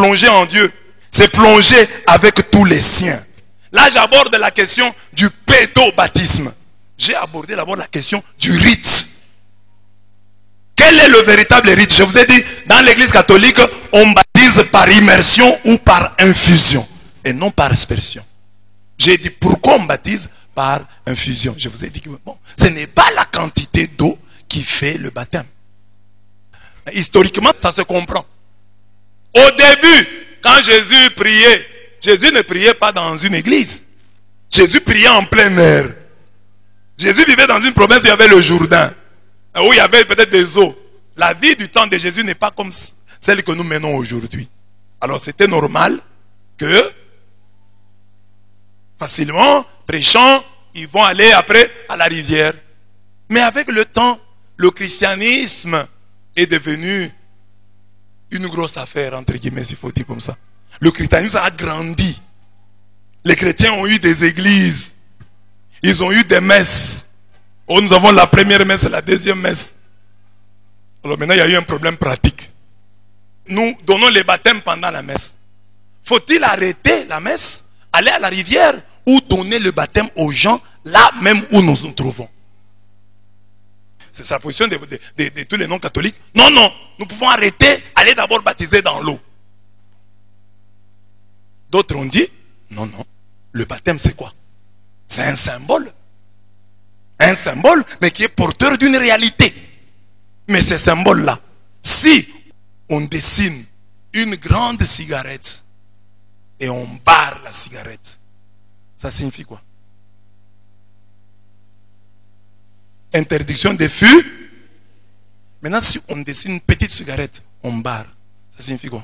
plonger en Dieu, c'est plonger avec tous les siens. Là, j'aborde la question du pédobaptisme. J'ai abordé d'abord la question du rite. Quel est le véritable rite? Je vous ai dit, dans l'église catholique, on baptise par immersion ou par infusion, et non par aspersion. J'ai dit, pourquoi on baptise par infusion? Je vous ai dit que bon, ce n'est pas la quantité d'eau qui fait le baptême. Historiquement, ça se comprend. Au début, quand Jésus priait, Jésus ne priait pas dans une église. Jésus priait en plein air. Jésus vivait dans une province où il y avait le Jourdain, où il y avait peut-être des eaux. La vie du temps de Jésus n'est pas comme celle que nous menons aujourd'hui. Alors c'était normal que, facilement, prêchant, ils vont aller après à la rivière. Mais avec le temps, le christianisme est devenu une grosse affaire, entre guillemets, s'il faut dire comme ça. Le christianisme a grandi. Les chrétiens ont eu des églises. Ils ont eu des messes. Oh, nous avons la première messe et la deuxième messe. Alors maintenant, il y a eu un problème pratique. Nous donnons les baptêmes pendant la messe. Faut-il arrêter la messe, aller à la rivière ou donner le baptême aux gens là même où nous nous trouvons? C'est la position de tous les non-catholiques. Non, non, nous pouvons arrêter, aller d'abord baptiser dans l'eau. D'autres ont dit, non, non, le baptême c'est quoi? C'est un symbole. Un symbole, mais qui est porteur d'une réalité. Mais ces symboles-là, si on dessine une grande cigarette et on barre la cigarette, ça signifie quoi? Interdiction des fûts. Maintenant, si on dessine une petite cigarette, on barre, ça signifie quoi?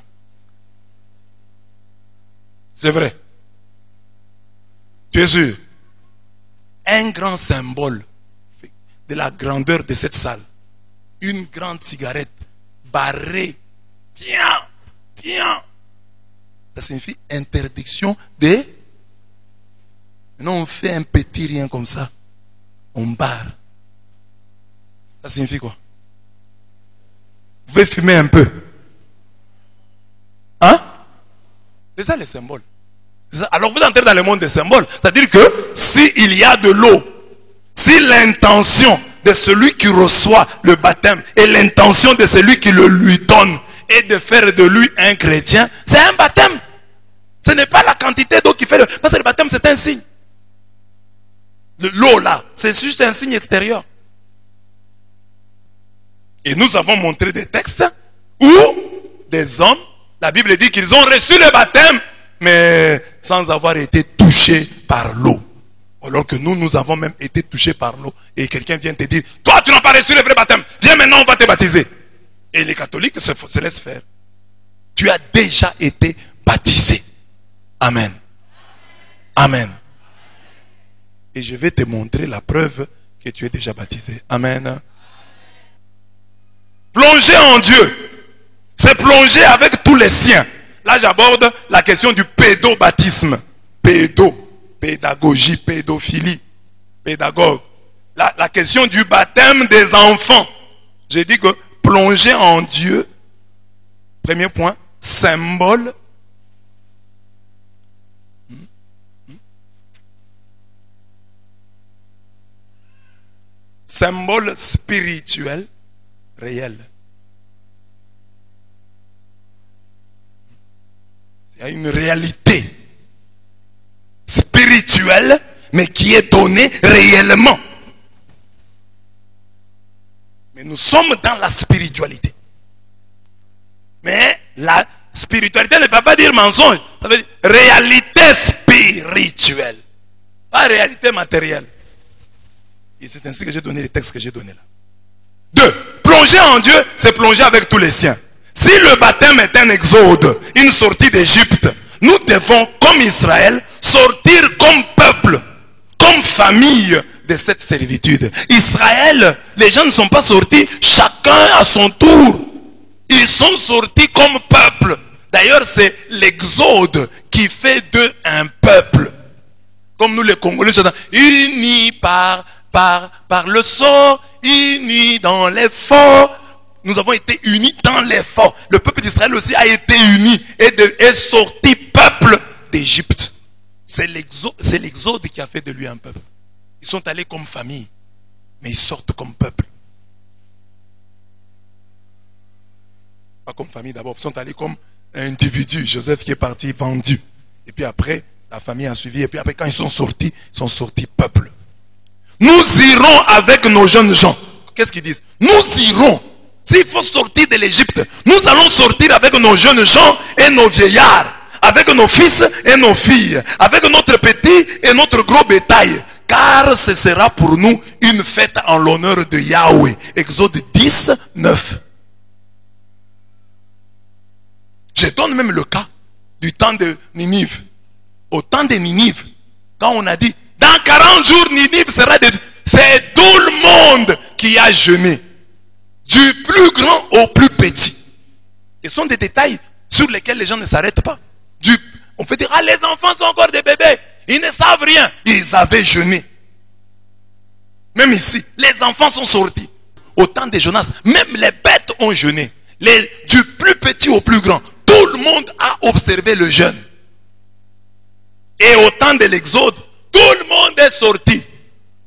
C'est vrai. Tu es sûr? Un grand symbole de la grandeur de cette salle. Une grande cigarette barrée. Bien. Ça signifie interdiction des... Maintenant, on fait un petit rien comme ça. On barre. Ça signifie quoi? Vous pouvez fumer un peu. Hein? C'est ça les symboles. Alors vous entrez dans le monde des symboles. C'est-à-dire que s'il y a de l'eau, si l'intention de celui qui reçoit le baptême et l'intention de celui qui le lui donne est de faire de lui un chrétien, c'est un baptême. Ce n'est pas la quantité d'eau qui fait le... Parce que le baptême c'est un signe. L'eau là, c'est juste un signe extérieur. Et nous avons montré des textes où des hommes, la Bible dit qu'ils ont reçu le baptême, mais sans avoir été touchés par l'eau. Alors que nous avons même été touchés par l'eau. Et quelqu'un vient te dire, toi tu n'as pas reçu le vrai baptême, viens maintenant on va te baptiser. Et les catholiques se laissent faire. Tu as déjà été baptisé. Amen. Amen. Et je vais te montrer la preuve que tu es déjà baptisé. Amen. Plonger en Dieu, c'est plonger avec tous les siens. Là, j'aborde la question du pédobaptisme. Pédagogie, pédophilie, pédagogue. La question du baptême des enfants. J'ai dit que plonger en Dieu, premier point, symbole. Symbole spirituel réel. Il y a une réalité spirituelle, mais qui est donnée réellement. Mais nous sommes dans la spiritualité. Mais la spiritualité ne veut pas dire mensonge. Ça veut dire réalité spirituelle. Pas réalité matérielle. Et c'est ainsi que j'ai donné les textes que j'ai donnés là. 2. Plonger en Dieu, c'est plonger avec tous les siens. Si le baptême est un exode, une sortie d'Égypte, nous devons, comme Israël, sortir comme peuple, comme famille de cette servitude. Israël, les gens ne sont pas sortis chacun à son tour. Ils sont sortis comme peuple. D'ailleurs, c'est l'exode qui fait d'eux un peuple. Comme nous les Congolais, unis par le sort, unis dans l'effort. nous avons été unis dans l'effort. Le peuple d'Israël aussi a été uni et est sorti peuple d'Égypte. C'est l'exode qui a fait de lui un peuple. Ils sont allés comme famille, mais ils sortent comme peuple. Pas comme famille d'abord, ils sont allés comme individu. Joseph qui est parti vendu. Et puis après, la famille a suivi. Et puis après, quand ils sont sortis peuple. Nous irons avec nos jeunes gens. Qu'est-ce qu'ils disent? Nous irons. S'il faut sortir de l'Égypte, nous allons sortir avec nos jeunes gens et nos vieillards, avec nos fils et nos filles, avec notre petit et notre gros bétail. Car ce sera pour nous une fête en l'honneur de Yahweh. Exode 10, 9. Je donne même le cas du temps de Ninive. Au temps de Ninive, quand on a dit, dans 40 jours, Ninive sera de... C'est tout le monde qui a jeûné. Du plus grand au plus petit. Ce sont des détails sur lesquels les gens ne s'arrêtent pas. On peut dire, ah, les enfants sont encore des bébés. Ils ne savent rien. Ils avaient jeûné. Même ici, les enfants sont sortis. Au temps de Jonas, même les bêtes ont jeûné. Du plus petit au plus grand. Tout le monde a observé le jeûne. Et au temps de l'Exode, tout le monde est sorti.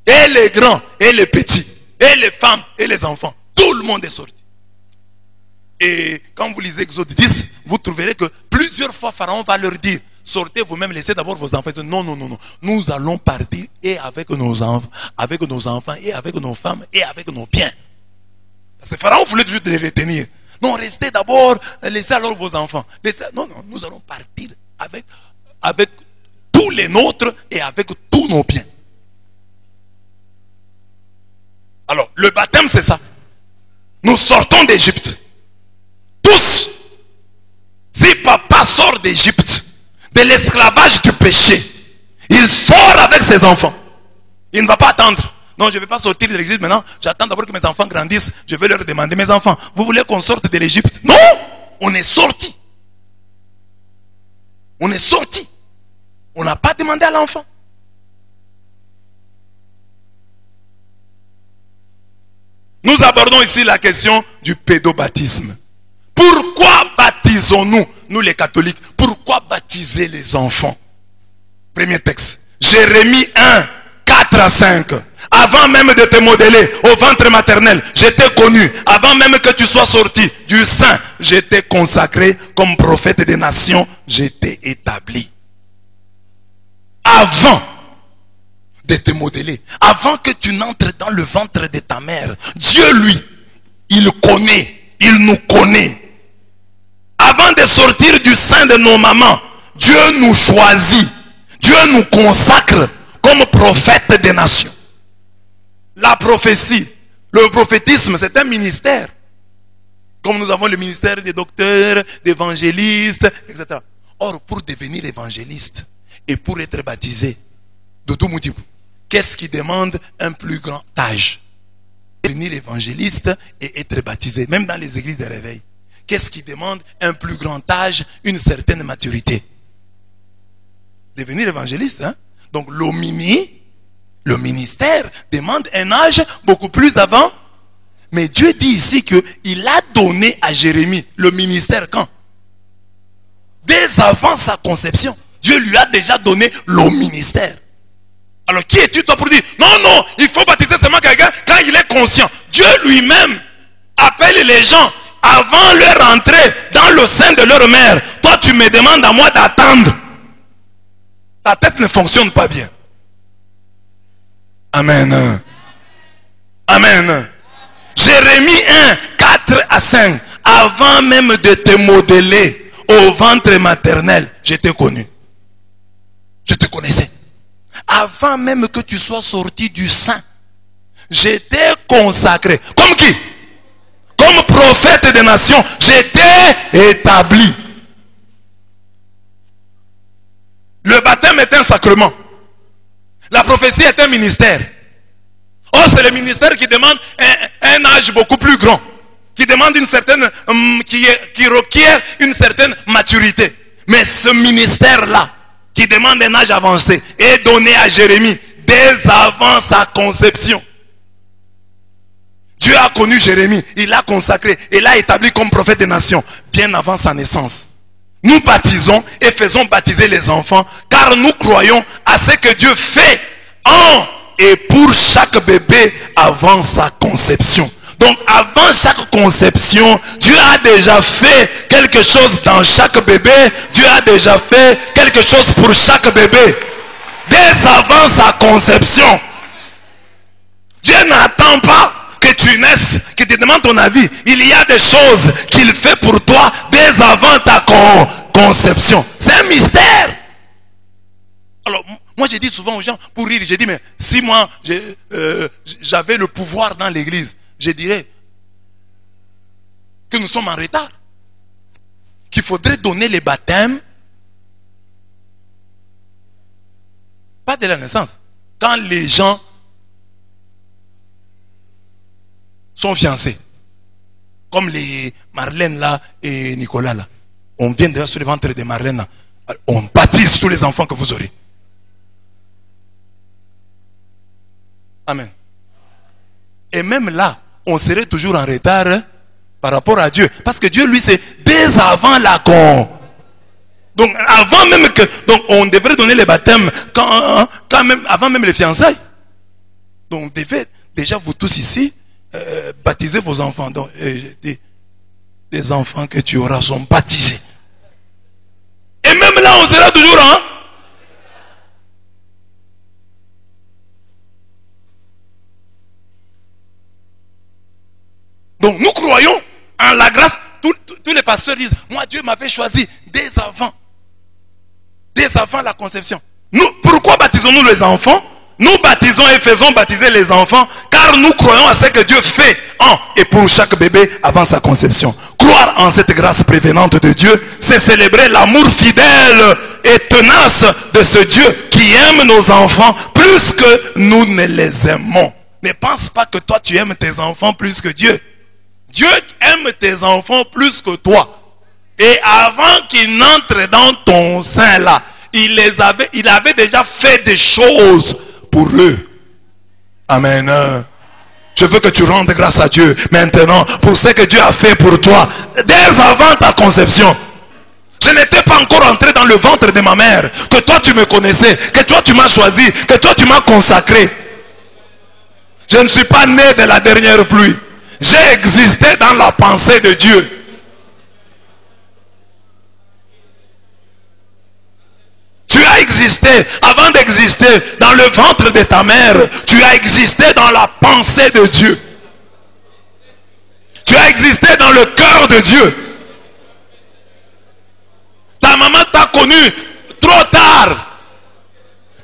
Et les grands, et les petits, et les femmes, et les enfants. Tout le monde est sorti. Et quand vous lisez Exode 10, vous trouverez que plusieurs fois Pharaon va leur dire, sortez vous-même, laissez d'abord vos enfants. Non, non, non, non. Nous allons partir et avec nos enfants, et avec nos femmes, et avec nos biens. Parce que Pharaon voulait juste les retenir. Non, restez d'abord, laissez alors vos enfants. Non, non, nous allons partir avec tous les nôtres et avec tous nos biens. Alors, le baptême, c'est ça. Nous sortons d'Égypte. Tous. Si papa sort d'Égypte, de l'esclavage du péché, il sort avec ses enfants. Il ne va pas attendre. Non, je ne vais pas sortir de l'Égypte maintenant. J'attends d'abord que mes enfants grandissent. Je vais leur demander, mes enfants, vous voulez qu'on sorte de l'Égypte? Non, on est sorti. On est sorti. On n'a pas demandé à l'enfant. Nous abordons ici la question du pédobaptisme. Pourquoi baptisons-nous, nous les catholiques? Pourquoi baptiser les enfants? Premier texte. Jérémie 1, 4 à 5. Avant même de te modeler au ventre maternel, je t'ai connu. Avant même que tu sois sorti du sein, je t'ai consacré comme prophète des nations. Je t'ai établi. Avant de te modeler, avant que tu n'entres dans le ventre de ta mère, Dieu, lui, il connaît, il nous connaît. Avant de sortir du sein de nos mamans, Dieu nous choisit, Dieu nous consacre comme prophète des nations. La prophétie, le prophétisme, c'est un ministère. Comme nous avons le ministère des docteurs, d'évangélistes, etc. Or, pour devenir évangéliste et pour être baptisé, Doudou Moudibou, qu'est-ce qui demande un plus grand âge? Devenir évangéliste et être baptisé, même dans les églises de réveil. Qu'est-ce qui demande un plus grand âge, une certaine maturité? Devenir évangéliste, hein? Donc l'homini, le ministère demande un âge beaucoup plus avant. Mais Dieu dit ici qu'il a donné à Jérémie le ministère quand? Dès avant sa conception. Dieu lui a déjà donné le ministère. Alors qui es-tu toi pour dire non, non, il faut baptiser seulement quelqu'un quand il est conscient? Dieu lui-même appelle les gens avant leur entrée dans le sein de leur mère. Toi tu me demandes à moi d'attendre. Ta tête ne fonctionne pas bien. Amen. Amen. Jérémie 1, 4 à 5. Avant même de te modeler au ventre maternel, je t'ai connu. Je te connaissais. Avant même que tu sois sorti du sein, je t'ai consacré. Comme qui? Comme prophète des nations, je t'ai établi. Le baptême est un sacrement. La prophétie est un ministère. Or, c'est le ministère qui demande un âge beaucoup plus grand. Qui demande une certaine, qui requiert une certaine maturité. Mais ce ministère-là, qui demande un âge avancé, est donné à Jérémie dès avant sa conception. Dieu a connu Jérémie, il l'a consacré et l'a établi comme prophète des nations, bien avant sa naissance. Nous baptisons et faisons baptiser les enfants, car nous croyons à ce que Dieu fait en et pour chaque bébé avant sa conception. Donc avant chaque conception, Dieu a déjà fait quelque chose dans chaque bébé. Dieu a déjà fait quelque chose pour chaque bébé. Dès avant sa conception. Dieu n'attend pas que tu naisses, que tu demandes ton avis. Il y a des choses qu'il fait pour toi dès avant ta conception. C'est un mystère. Alors, moi je dis souvent aux gens, pour rire, je dis, mais si moi j'avais le pouvoir dans l'église, je dirais que nous sommes en retard. Qu'il faudrait donner les baptêmes, pas de la naissance. Quand les gens sont fiancés, comme les Marlène là et Nicolas là. On vient d'ailleurs sur le ventre de Marlène là. On baptise tous les enfants que vous aurez. Amen. Et même là, on serait toujours en retard par rapport à Dieu. Parce que Dieu, lui, c'est dès avant la Donc, avant même que... Donc, on devrait donner les baptêmes quand même, avant même les fiançailles. Donc, on devait, déjà, vous tous ici, baptiser vos enfants. Donc, les enfants que tu auras sont baptisés. Et même là, on sera toujours, hein? Donc nous croyons en la grâce. Tous les pasteurs disent, moi Dieu m'avait choisi dès avant la conception. Pourquoi baptisons-nous les enfants? Nous baptisons et faisons baptiser les enfants car nous croyons à ce que Dieu fait en et pour chaque bébé avant sa conception. Croire en cette grâce prévenante de Dieu, c'est célébrer l'amour fidèle et tenace de ce Dieu qui aime nos enfants plus que nous ne les aimons. Ne pense pas que toi tu aimes tes enfants plus que Dieu. Dieu aime tes enfants plus que toi. Et avant qu'ils n'entrent dans ton sein là, il avait déjà fait des choses pour eux. Amen. Je veux que tu rendes grâce à Dieu maintenant pour ce que Dieu a fait pour toi dès avant ta conception. Je n'étais pas encore entré dans le ventre de ma mère, que toi tu me connaissais, que toi tu m'as choisi, que toi tu m'as consacré. Je ne suis pas né de la dernière pluie. J'ai existé dans la pensée de Dieu. Tu as existé, avant d'exister dans le ventre de ta mère, tu as existé dans la pensée de Dieu. Tu as existé dans le cœur de Dieu. Ta maman t'a connu trop tard.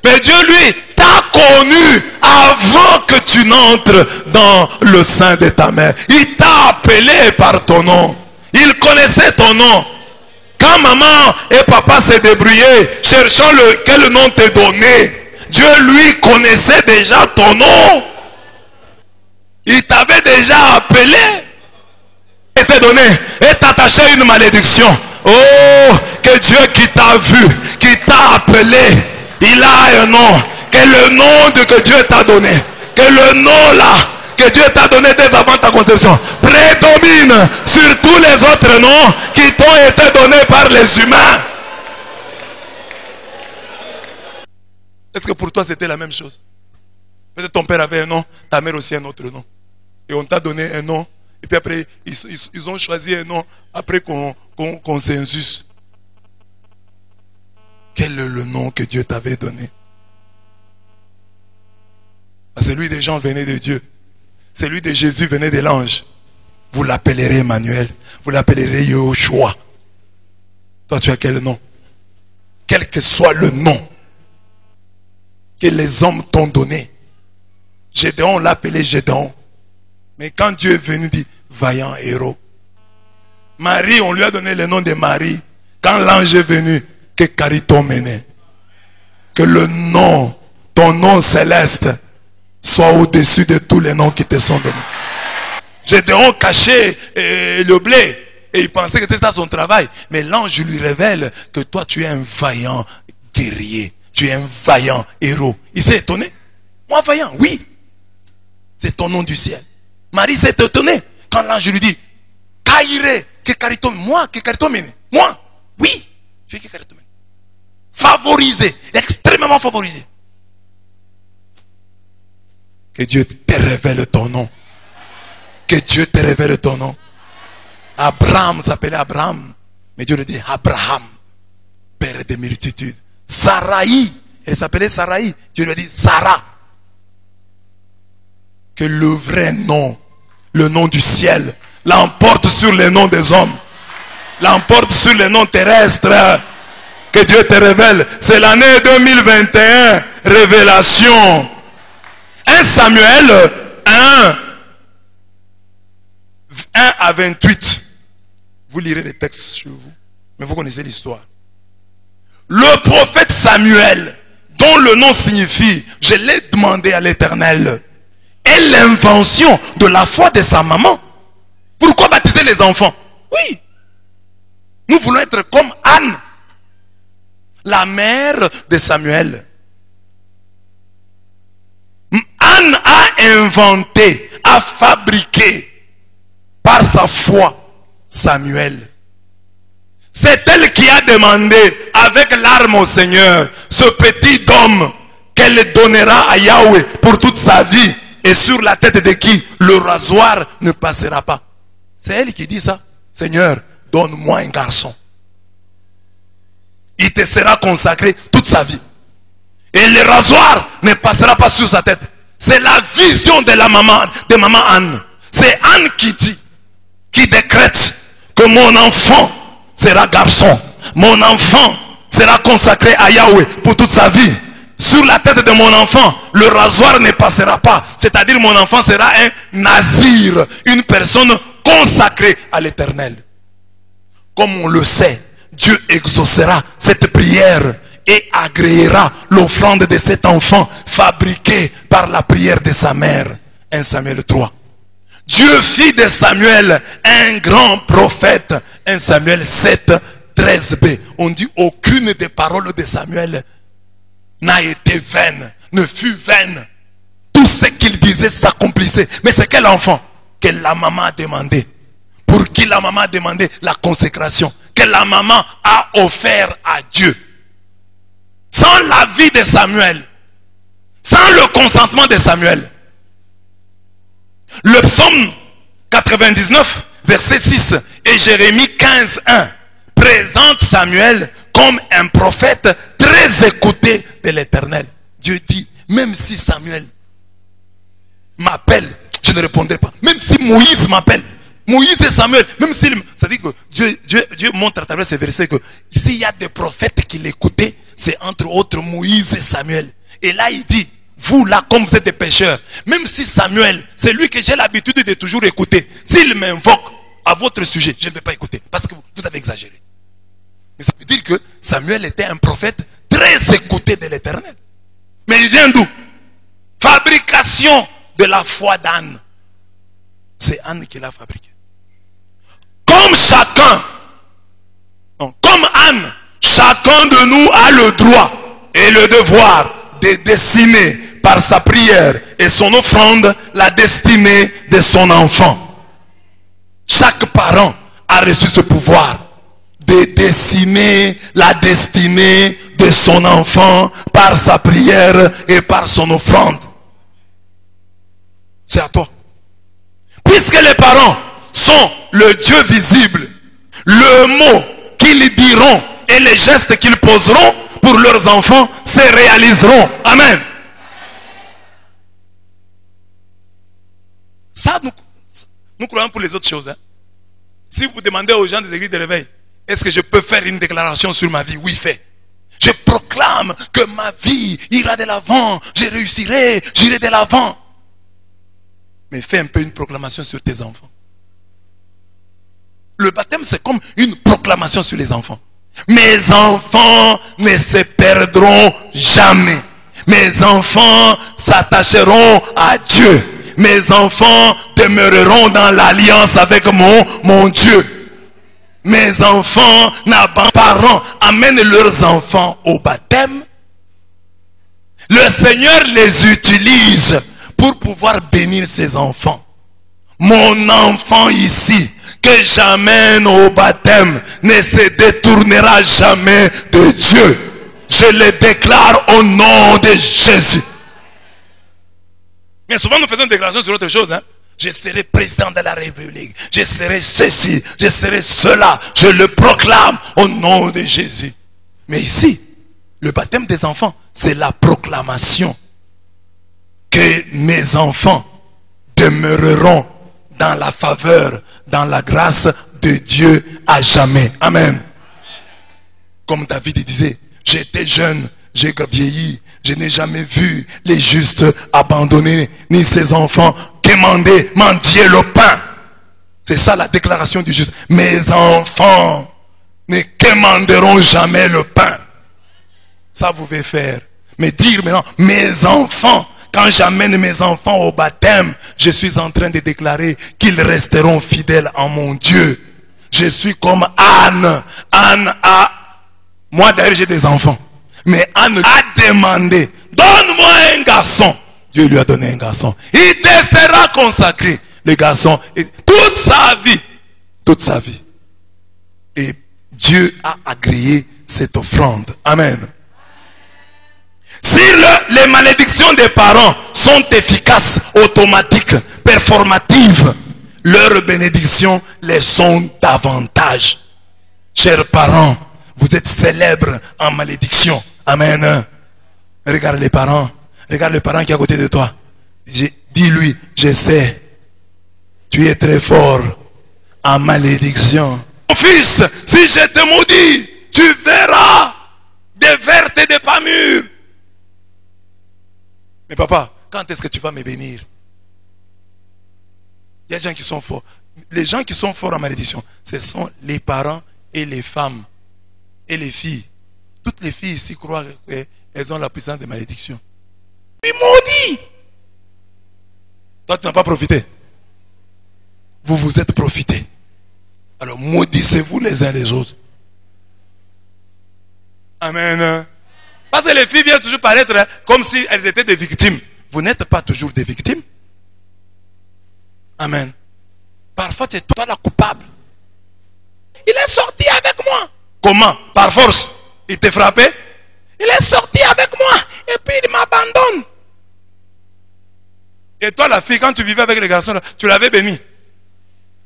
Mais Dieu, lui, t'a connu avant que tu n'entres dans le sein de ta mère. Il t'a appelé par ton nom. Il connaissait ton nom. Quand maman et papa s'est débrouillés, cherchant quel nom te donner, Dieu, lui, connaissait déjà ton nom. Il t'avait déjà appelé. Et te donné. Et t'attaché à une malédiction. Oh, que Dieu qui t'a vu, qui t'a appelé, il a un nom. Que le nom que Dieu t'a donné, que le nom là, que Dieu t'a donné dès avant ta conception, prédomine sur tous les autres noms qui t'ont été donnés par les humains. Est-ce que pour toi c'était la même chose? Peut-être ton père avait un nom, ta mère aussi un autre nom. Et on t'a donné un nom. Et puis après, ils ont choisi un nom après qu'on consensus. Quel est le nom que Dieu t'avait donné? Celui des gens venait de Dieu. Celui de Jésus venait de l'ange. Vous l'appellerez Emmanuel. Vous l'appellerez Yoshua. Toi, tu as quel nom? Quel que soit le nom que les hommes t'ont donné. Gédéon, on l'appelait Gédéon. Mais quand Dieu est venu, il dit, vaillant héros. Marie, on lui a donné le nom de Marie. Quand l'ange est venu, que Carito menait. Que le nom, ton nom céleste, soit au-dessus de tous les noms qui te sont donnés. Gédéon cachait le blé. Et il pensait que c'était ça son travail. Mais l'ange lui révèle que toi tu es un vaillant guerrier. Tu es un vaillant héros. Il s'est étonné. Moi vaillant, oui. C'est ton nom du ciel. Marie s'est étonnée quand l'ange lui dit, Kaire, que caritomène. Moi, que caritomène. Moi, oui, je suis que caritomène. Favorisé, extrêmement favorisé. Que Dieu te révèle ton nom. Que Dieu te révèle ton nom. Abraham s'appelait Abraham, mais Dieu le dit Abraham, père des multitudes. Saraï, elle s'appelait Saraï, Dieu le dit Sarah. Que le vrai nom, le nom du ciel, l'emporte sur les noms des hommes, l'emporte sur les noms terrestres. Que Dieu te révèle. C'est l'année 2021. Révélation. 1 Samuel 1 à 28. Vous lirez les textes chez vous. Mais vous connaissez l'histoire. Le prophète Samuel, dont le nom signifie « Je l'ai demandé à l'Éternel », est l'invention de la foi de sa maman. Pourquoi baptiser les enfants? Oui. Nous voulons être comme Anne, la mère de Samuel. Anne a inventé, a fabriqué par sa foi Samuel. C'est elle qui a demandé avec larmes au Seigneur ce petit homme qu'elle donnera à Yahweh pour toute sa vie, et sur la tête de qui le rasoir ne passera pas. C'est elle qui dit ça. Seigneur, donne-moi un garçon. Il te sera consacré toute sa vie. Et le rasoir ne passera pas sur sa tête. C'est la vision de la maman, de maman Anne. C'est Anne qui dit, qui décrète que mon enfant sera garçon. Mon enfant sera consacré à Yahweh pour toute sa vie. Sur la tête de mon enfant, le rasoir ne passera pas. C'est-à-dire mon enfant sera un nazir, une personne consacrée à l'Éternel. Comme on le sait, Dieu exaucera cette prière et agréera l'offrande de cet enfant fabriqué par la prière de sa mère. 1 Samuel 3. Dieu fit de Samuel un grand prophète. 1 Samuel 7, 13b. On dit aucune des paroles de Samuel n'a été vaine, ne fut vaine. Tout ce qu'il disait s'accomplissait. Mais c'est quel enfant que la maman a demandé? Pour qui la maman a demandé la consécration? Que la maman a offert à Dieu. Sans l'avis de Samuel, sans le consentement de Samuel. Le psaume 99, verset 6 et Jérémie 15, 1 présente Samuel comme un prophète très écouté de l'Éternel. Dieu dit, même si Samuel m'appelle, je ne répondrai pas. Même si Moïse m'appelle, Moïse et Samuel, même s'il... Ça dit que Dieu montre à travers ces versets que ici il y a des prophètes qui l'écoutaient, c'est entre autres Moïse et Samuel. Et là il dit, vous là comme vous êtes des pécheurs, même si Samuel, c'est lui que j'ai l'habitude de toujours écouter, s'il m'invoque à votre sujet, je ne vais pas écouter parce que vous avez exagéré. Mais ça veut dire que Samuel était un prophète très écouté de l'Éternel. Mais il vient d'où? Fabrication de la foi d'Anne. C'est Anne qui l'a fabriqué. Comme chacun, non, comme Anne, chacun de nous a le droit et le devoir de dessiner par sa prière et son offrande la destinée de son enfant. Chaque parent a reçu ce pouvoir de dessiner la destinée de son enfant par sa prière et par son offrande. C'est à toi. Puisque les parents sont le Dieu visible, le mot qu'ils diront et les gestes qu'ils poseront pour leurs enfants se réaliseront. Amen. Ça, nous croyons pour les autres choses. Hein. Si vous demandez aux gens des églises de réveil, est-ce que je peux faire une déclaration sur ma vie? Oui, fais. Je proclame que ma vie ira de l'avant. Je réussirai, j'irai de l'avant. Mais fais un peu une proclamation sur tes enfants. Le baptême, c'est comme une proclamation sur les enfants. Mes enfants ne se perdront jamais. Mes enfants s'attacheront à Dieu. Mes enfants demeureront dans l'alliance avec mon Dieu. Mes enfants n'abandonneront pas, amènent leurs enfants au baptême. Le Seigneur les utilise pour pouvoir bénir ses enfants. mon enfant ici, que jamais au baptême ne se détournera jamais de Dieu. Je le déclare au nom de Jésus. Mais souvent nous faisons une déclaration sur autre chose. Je serai président de la République. Je serai ceci, je serai cela. Je le proclame au nom de Jésus. Mais ici, le baptême des enfants, c'est la proclamation que mes enfants demeureront dans la faveur, dans la grâce de Dieu à jamais. Amen. Comme David disait, j'étais jeune, j'ai vieilli, je n'ai jamais vu les justes abandonnés, ni ses enfants mendier le pain. C'est ça la déclaration du juste. Mes enfants ne quémanderont jamais le pain. Ça vous pouvez faire. Mais dire maintenant, mes enfants, quand j'amène mes enfants au baptême, je suis en train de déclarer qu'ils resteront fidèles en mon Dieu. Je suis comme Anne. Anne a... Moi d'ailleurs j'ai des enfants. Mais Anne a demandé, donne-moi un garçon. Dieu lui a donné un garçon. Il te sera consacré. Le garçon, toute sa vie. Toute sa vie. Et Dieu a agréé cette offrande. Amen. Si les malédictions des parents sont efficaces, automatiques, performatives, leurs bénédictions les sont davantage. Chers parents, vous êtes célèbres en malédiction. Amen. Regarde les parents. Regarde le parent qui est à côté de toi. Dis-lui, je sais, tu es très fort en malédiction. Mon fils, si je te maudis, tu verras des vertes et des pas mûres. Mais papa, quand est-ce que tu vas me bénir? Il y a des gens qui sont forts. Les gens qui sont forts en malédiction, ce sont les parents et les femmes et les filles. Toutes les filles ici croient qu'elles ont la puissance de malédiction. Mais maudit! Toi, tu n'as pas profité. Vous vous êtes profité. Alors maudissez-vous les uns les autres. Amen. Parce que les filles viennent toujours paraître comme si elles étaient des victimes. Vous n'êtes pas toujours des victimes. Amen. Parfois, c'est toi la coupable. Il est sorti avec moi. Comment? Par force. Il t'a frappé? Il est sorti avec moi. Et puis il m'abandonne. Et toi, la fille, quand tu vivais avec les garçons, tu l'avais béni.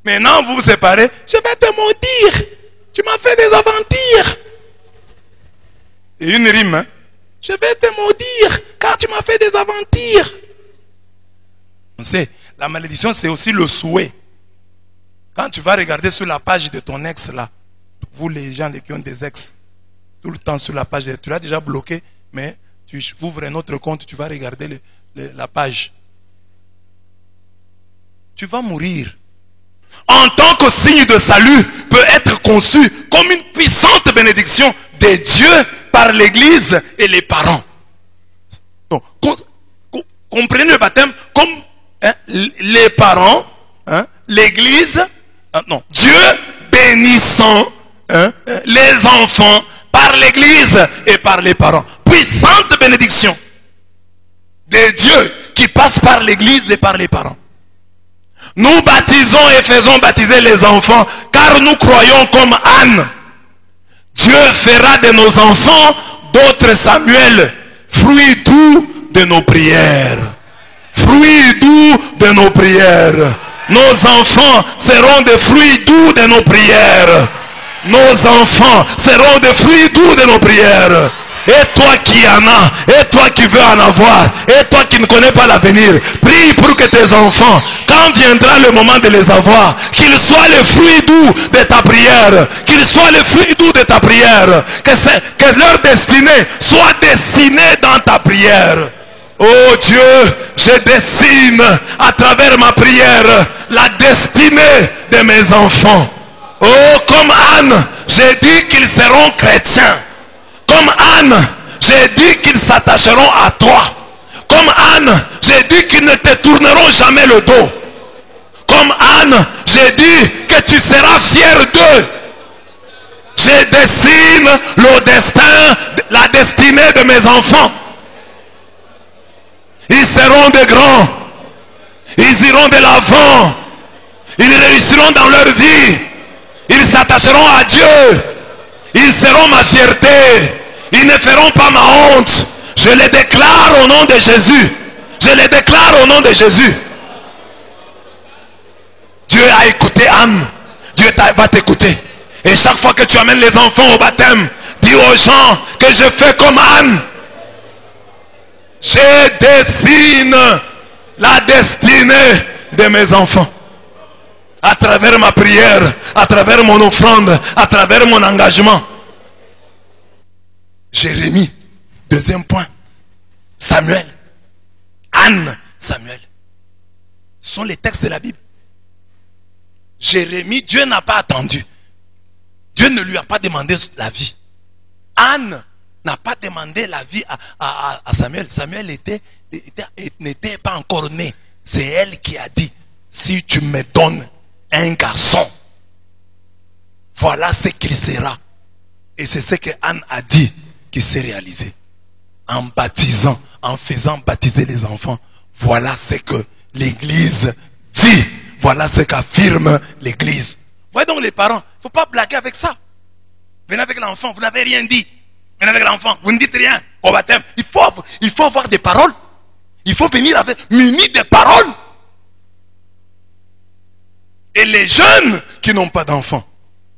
Maintenant, vous vous séparez. Je vais te maudire. Tu m'as fait des aventures. Et une rime. Hein? Je vais te maudire car tu m'as fait des aventures. On sait, la malédiction, c'est aussi le souhait. Quand tu vas regarder sur la page de ton ex là, vous les gens qui ont des ex, tout le temps sur la page, tu l'as déjà bloqué, mais tu ouvres un autre compte, tu vas regarder la page. Tu vas mourir. En tant que signe de salut, peut être conçu comme une puissante bénédiction de Dieu par l'Église et les parents. Donc, comprenez le baptême comme les parents, l'Église, Dieu bénissant les enfants par l'Église et par les parents. Puissante bénédiction de Dieu qui passe par l'Église et par les parents. Nous baptisons et faisons baptiser les enfants car nous croyons comme Anne. Dieu fera de nos enfants d'autres Samuel, fruit doux de nos prières. Fruit doux de nos prières. Nos enfants seront des fruits doux de nos prières. Nos enfants seront des fruits doux de nos prières. Et toi qui en as, et toi qui veux en avoir, et toi qui ne connais pas l'avenir, prie pour que tes enfants, quand viendra le moment de les avoir, qu'ils soient les fruits doux de ta prière, qu'ils soient les fruits doux de ta prière, que leur destinée soit dessinée dans ta prière. Oh Dieu, je dessine à travers ma prière la destinée de mes enfants. Oh, comme Anne, j'ai dit qu'ils seront chrétiens. Comme Anne, j'ai dit qu'ils s'attacheront à toi. Comme Anne, j'ai dit qu'ils ne te tourneront jamais le dos. Comme Anne, j'ai dit que tu seras fier d'eux. Je dessine le destin, la destinée de mes enfants. Ils seront des grands. Ils iront de l'avant. réussiront dans leur vie. Ils s'attacheront à Dieu. Ils seront ma fierté. Ils ne feront pas ma honte. Je les déclare au nom de Jésus. Je les déclare au nom de Jésus. Dieu a écouté Anne. Dieu va t'écouter. Et chaque fois que tu amènes les enfants au baptême, dis aux gens que je fais comme Anne. Je dessine la destinée de mes enfants. À travers ma prière, à travers mon offrande, à travers mon engagement. Jérémie, deuxième point. Samuel, Anne, Samuel. Ce sont les textes de la Bible. Jérémie, Dieu n'a pas attendu. Dieu ne lui a pas demandé la vie. Anne n'a pas demandé la vie à Samuel. Samuel n'était pas encore né. C'est elle qui a dit, si tu me donnes un garçon, voilà ce qu'il sera. Et c'est ce que Anne a dit qui s'est réalisé. En baptisant, en faisant baptiser les enfants. Voilà ce que l'Église dit. Voilà ce qu'affirme l'Église. Voyez donc les parents, il ne faut pas blaguer avec ça. Venez avec l'enfant, vous n'avez rien dit. Venez avec l'enfant, vous ne dites rien au baptême. Il faut avoir des paroles. Il faut venir avec muni des paroles. Et les jeunes qui n'ont pas d'enfants,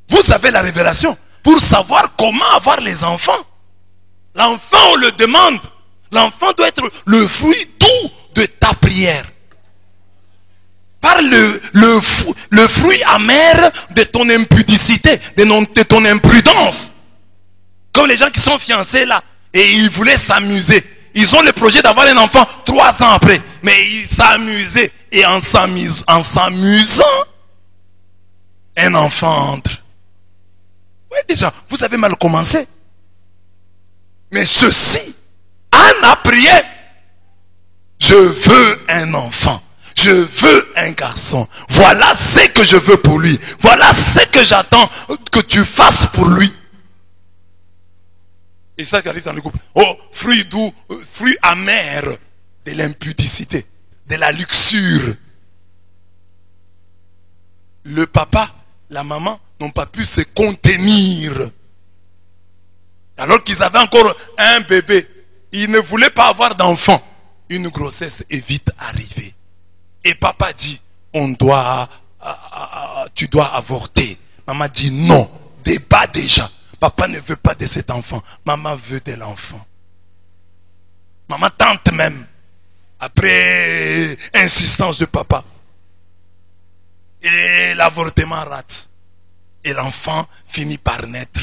vous avez la révélation pour savoir comment avoir les enfants. L'enfant, on le demande. L'enfant doit être le fruit doux de ta prière. Par le fruit amer de ton impudicité, de ton imprudence. Comme les gens qui sont fiancés là, et ils voulaient s'amuser. Ils ont le projet d'avoir un enfant 3 ans après. Mais ils s'amusaient. Et en s'amusant, un enfant entre. Oui, déjà, vous avez mal commencé. Mais ceci, Anne a prié. Je veux un enfant. Je veux un garçon. Voilà ce que je veux pour lui. Voilà ce que j'attends que tu fasses pour lui. Et ça qui arrive dans le couple. Oh, fruit doux, fruit amer de l'impudicité, de la luxure. Le papa, la maman n'ont pas pu se contenir. Alors qu'ils avaient encore un bébé. Ils ne voulaient pas avoir d'enfant. Une grossesse est vite arrivée. Et papa dit, tu dois avorter. Maman dit non, débat déjà. Papa ne veut pas de cet enfant. Maman veut de l'enfant. Maman tente même. Après insistance de papa. Et l'avortement rate. Et l'enfant finit par naître.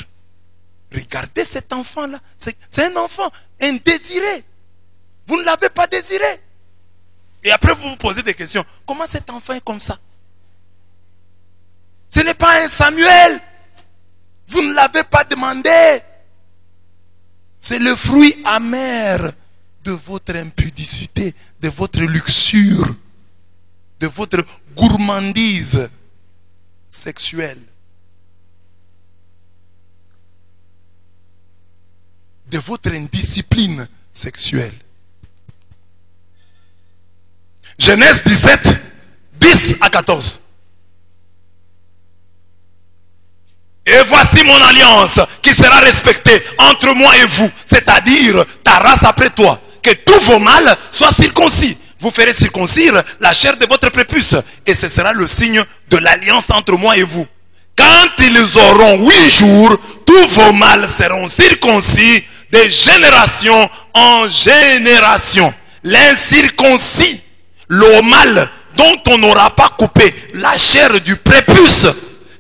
Regardez cet enfant-là. C'est un enfant indésiré. Vous ne l'avez pas désiré. Et après vous vous posez des questions. Comment cet enfant est comme ça? Ce n'est pas un Samuel. Vous ne l'avez pas demandé. C'est le fruit amer de votre impudicité, de votre luxure, de votre gourmandise sexuelle, de votre indiscipline sexuelle. Genèse 17, 10 à 14. Et voici mon alliance qui sera respectée entre moi et vous, c'est-à-dire ta race après toi. Que tous vos mâles soient circoncis. Vous ferez circoncire la chair de votre prépuce. Et ce sera le signe de l'alliance entre moi et vous. Quand ils auront 8 jours, tous vos mâles seront circoncis de génération en génération. L'incirconcis, le mâle dont on n'aura pas coupé la chair du prépuce,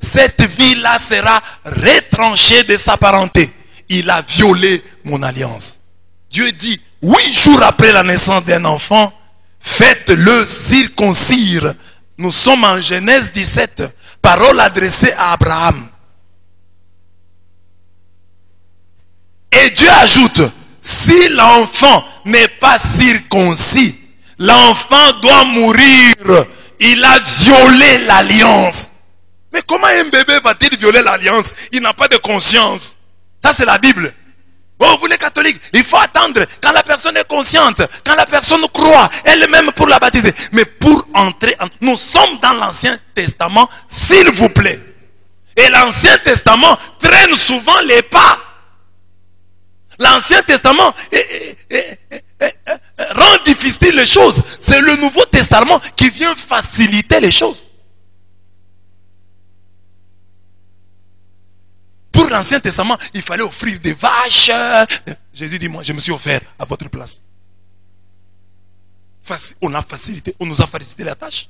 cette vie-là sera retranchée de sa parenté. Il a violé mon alliance. Dieu dit, 8 jours après la naissance d'un enfant, faites-le circoncire. Nous sommes en Genèse 17, parole adressée à Abraham. Et Dieu ajoute, si l'enfant n'est pas circoncis, l'enfant doit mourir. Il a violé l'alliance. Mais comment un bébé va-t-il violer l'alliance? Il n'a pas de conscience. Ça c'est la Bible. Oh, vous les catholiques, il faut attendre quand la personne est consciente, quand la personne croit, elle-même pour la baptiser. Mais pour entrer, nous sommes dans l'Ancien Testament, s'il vous plaît. Et l'Ancien Testament traîne souvent les pas. L'Ancien Testament rend difficile les choses. C'est le Nouveau Testament qui vient faciliter les choses. Pour l'Ancien Testament, il fallait offrir des vaches. Jésus dit, moi, je me suis offert à votre place. On a facilité, on nous a facilité la tâche.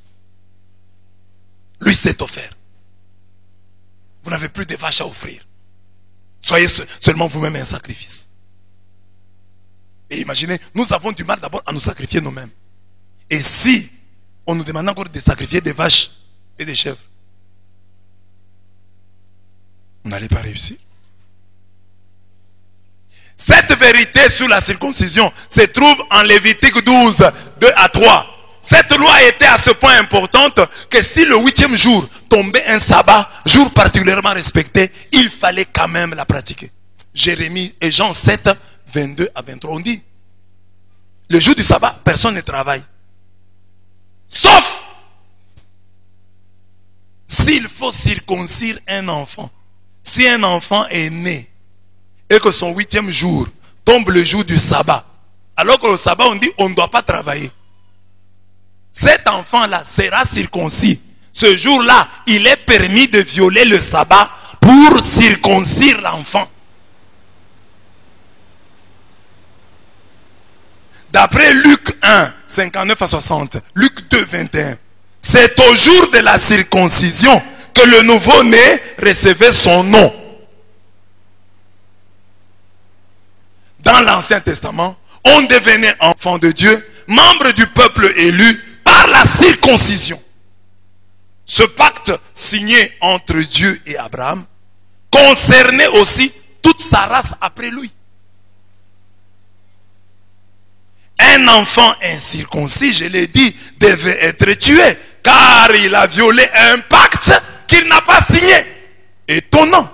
Lui s'est offert. Vous n'avez plus de vaches à offrir. Soyez seulement vous-même un sacrifice. Et imaginez, nous avons du mal d'abord à nous sacrifier nous-mêmes. Et si on nous demande encore de sacrifier des vaches et des chèvres, on n'allait pas réussir. Cette vérité sur la circoncision se trouve en Lévitique 12, 2 à 3. Cette loi était à ce point importante que si le 8e jour tombait un sabbat, jour particulièrement respecté, il fallait quand même la pratiquer. Jérémie et Jean 7, 22 à 23, on dit, le jour du sabbat, personne ne travaille. Sauf s'il faut circoncire un enfant. Si un enfant est né et que son 8e jour tombe le jour du sabbat, alors que le sabbat on dit on ne doit pas travailler, cet enfant-là sera circoncis. Ce jour-là, il est permis de violer le sabbat pour circoncire l'enfant. D'après Luc 1, 59 à 60, Luc 2, 21, c'est au jour de la circoncision que le nouveau-né recevait son nom. Dans l'Ancien Testament, on devenait enfant de Dieu, membre du peuple élu par la circoncision. Ce pacte signé entre Dieu et Abraham concernait aussi toute sa race après lui. Un enfant incirconcis, je l'ai dit, devait être tué car il a violé un pacte qu'il n'a pas signé. Étonnant.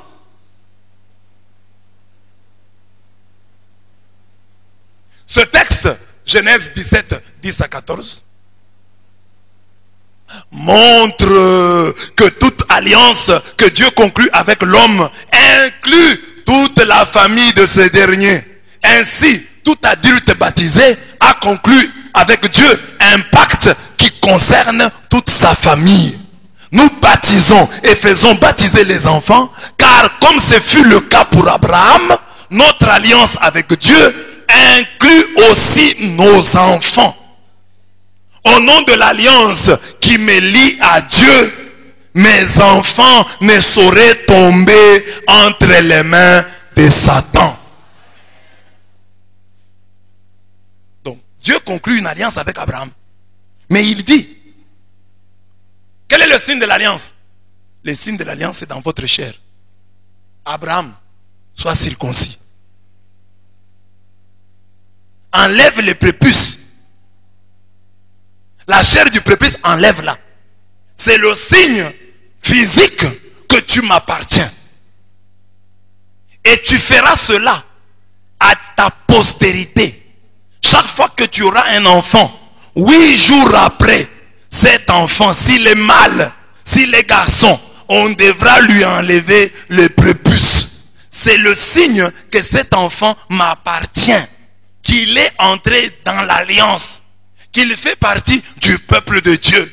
Ce texte, Genèse 17, 10 à 14, montre que toute alliance que Dieu conclut avec l'homme inclut toute la famille de ce dernier. Ainsi, tout adulte baptisé a conclu avec Dieu un pacte qui concerne toute sa famille. Nous baptisons et faisons baptiser les enfants, car comme ce fut le cas pour Abraham, notre alliance avec Dieu inclut aussi nos enfants. Au nom de l'alliance qui me lie à Dieu, mes enfants ne sauraient tomber entre les mains de Satan. Donc, Dieu conclut une alliance avec Abraham. Mais il dit, quel est le signe de l'alliance? Le signe de l'alliance est dans votre chair. Abraham, sois circoncis. Enlève les prépuces. La chair du prépuce, enlève-la. C'est le signe physique que tu m'appartiens. Et tu feras cela à ta postérité. Chaque fois que tu auras un enfant, 8 jours après, cet enfant, s'il est mâle, s'il est garçon, on devra lui enlever le prépuce. C'est le signe que cet enfant m'appartient, qu'il est entré dans l'alliance, qu'il fait partie du peuple de Dieu.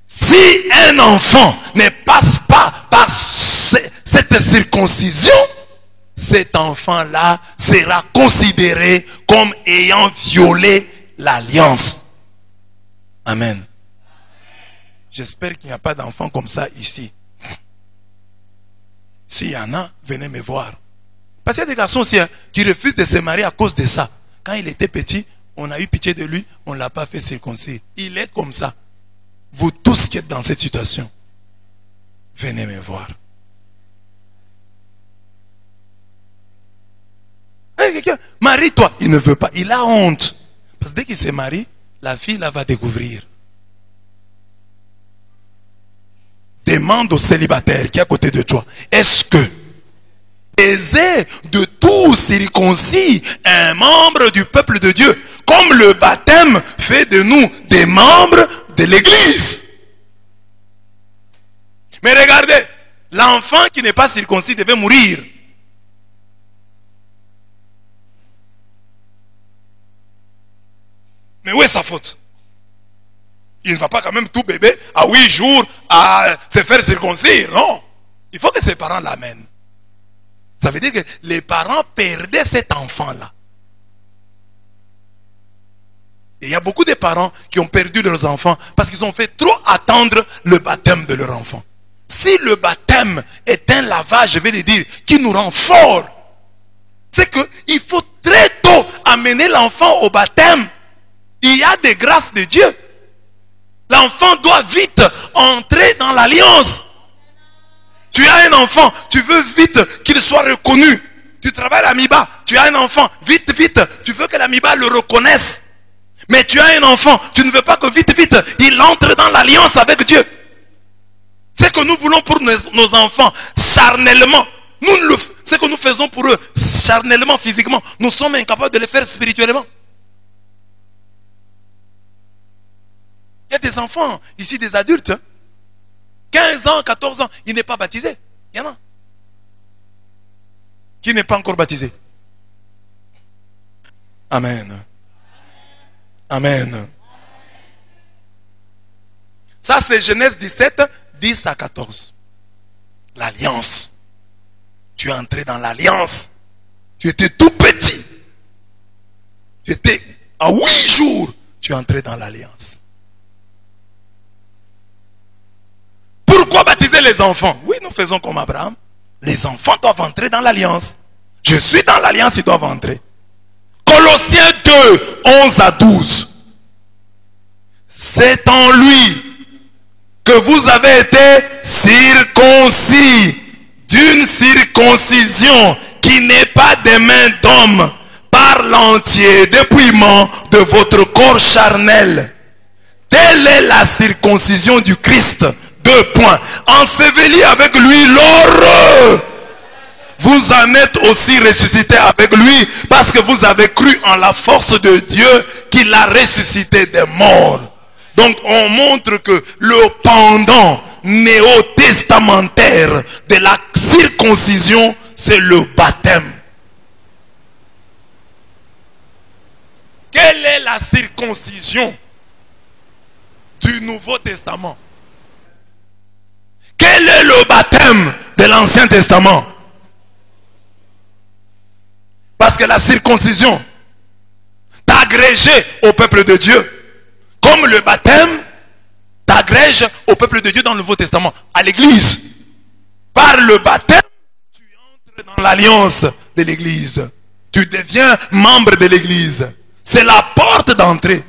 Si un enfant ne passe pas par cette circoncision, cet enfant-là sera considéré comme ayant violé l'alliance. Amen. J'espère qu'il n'y a pas d'enfants comme ça ici. S'il y en a, venez me voir. Parce qu'il y a des garçons aussi qui refusent de se marier à cause de ça. Quand il était petit, on a eu pitié de lui, on ne l'a pas fait circoncire. Il est comme ça. Vous tous qui êtes dans cette situation, venez me voir. Marie-toi. Il ne veut pas. Il a honte. Parce que dès qu'il se marie, la fille là va découvrir. Demande au célibataire qui est à côté de toi. Est-ce que baiser de tout circoncis un membre du peuple de Dieu, comme le baptême fait de nous des membres de l'église? Mais regardez, l'enfant qui n'est pas circoncis devait mourir. Mais où est sa faute? Il ne va pas quand même tout bébé à 8 jours à se faire circoncire. Non. Il faut que ses parents l'amènent. Ça veut dire que les parents perdaient cet enfant-là. Et il y a beaucoup de parents qui ont perdu leurs enfants parce qu'ils ont fait trop attendre le baptême de leur enfant. Si le baptême est un lavage, je vais le dire, qui nous rend forts, c'est qu'il faut très tôt amener l'enfant au baptême. Il y a des grâces de Dieu. L'enfant doit vite entrer dans l'alliance. Tu as un enfant, tu veux vite qu'il soit reconnu. Tu travailles à Miba, tu as un enfant, vite, tu veux que la Miba le reconnaisse. Mais tu as un enfant, tu ne veux pas que vite, il entre dans l'alliance avec Dieu. C'est que nous voulons pour nos enfants, charnellement. Ce que nous faisons pour eux, charnellement, physiquement, nous sommes incapables de le faire spirituellement. Il y a des enfants, ici des adultes, 15 ans, 14 ans, il n'est pas baptisé. Il y en a. Qui n'est pas encore baptisé? Amen. Amen. Ça c'est Genèse 17, 10 à 14. L'alliance. Tu es entré dans l'alliance. Tu étais tout petit. Tu étais à 8 jours. Tu es entré dans l'alliance. Pourquoi baptiser les enfants? Oui, nous faisons comme Abraham. Les enfants doivent entrer dans l'alliance. Je suis dans l'alliance, ils doivent entrer. Colossiens 2, 11 à 12. C'est en lui que vous avez été circoncis d'une circoncision qui n'est pas des mains d'homme, par l'entier dépouillement de votre corps charnel. Telle est la circoncision du Christ. 2 points. Enseveli avec lui lors vous en êtes aussi ressuscité avec lui parce que vous avez cru en la force de Dieu qui l'a ressuscité des morts. Donc on montre que le pendant néo-testamentaire de la circoncision, c'est le baptême. Quelle est la circoncision du Nouveau Testament? Quel est le baptême de l'Ancien Testament? Parce que la circoncision t'agrégé au peuple de Dieu, comme le baptême t'agrège au peuple de Dieu dans le Nouveau Testament, à l'église. Par le baptême, tu entres dans l'alliance de l'église. Tu deviens membre de l'église. C'est la porte d'entrée.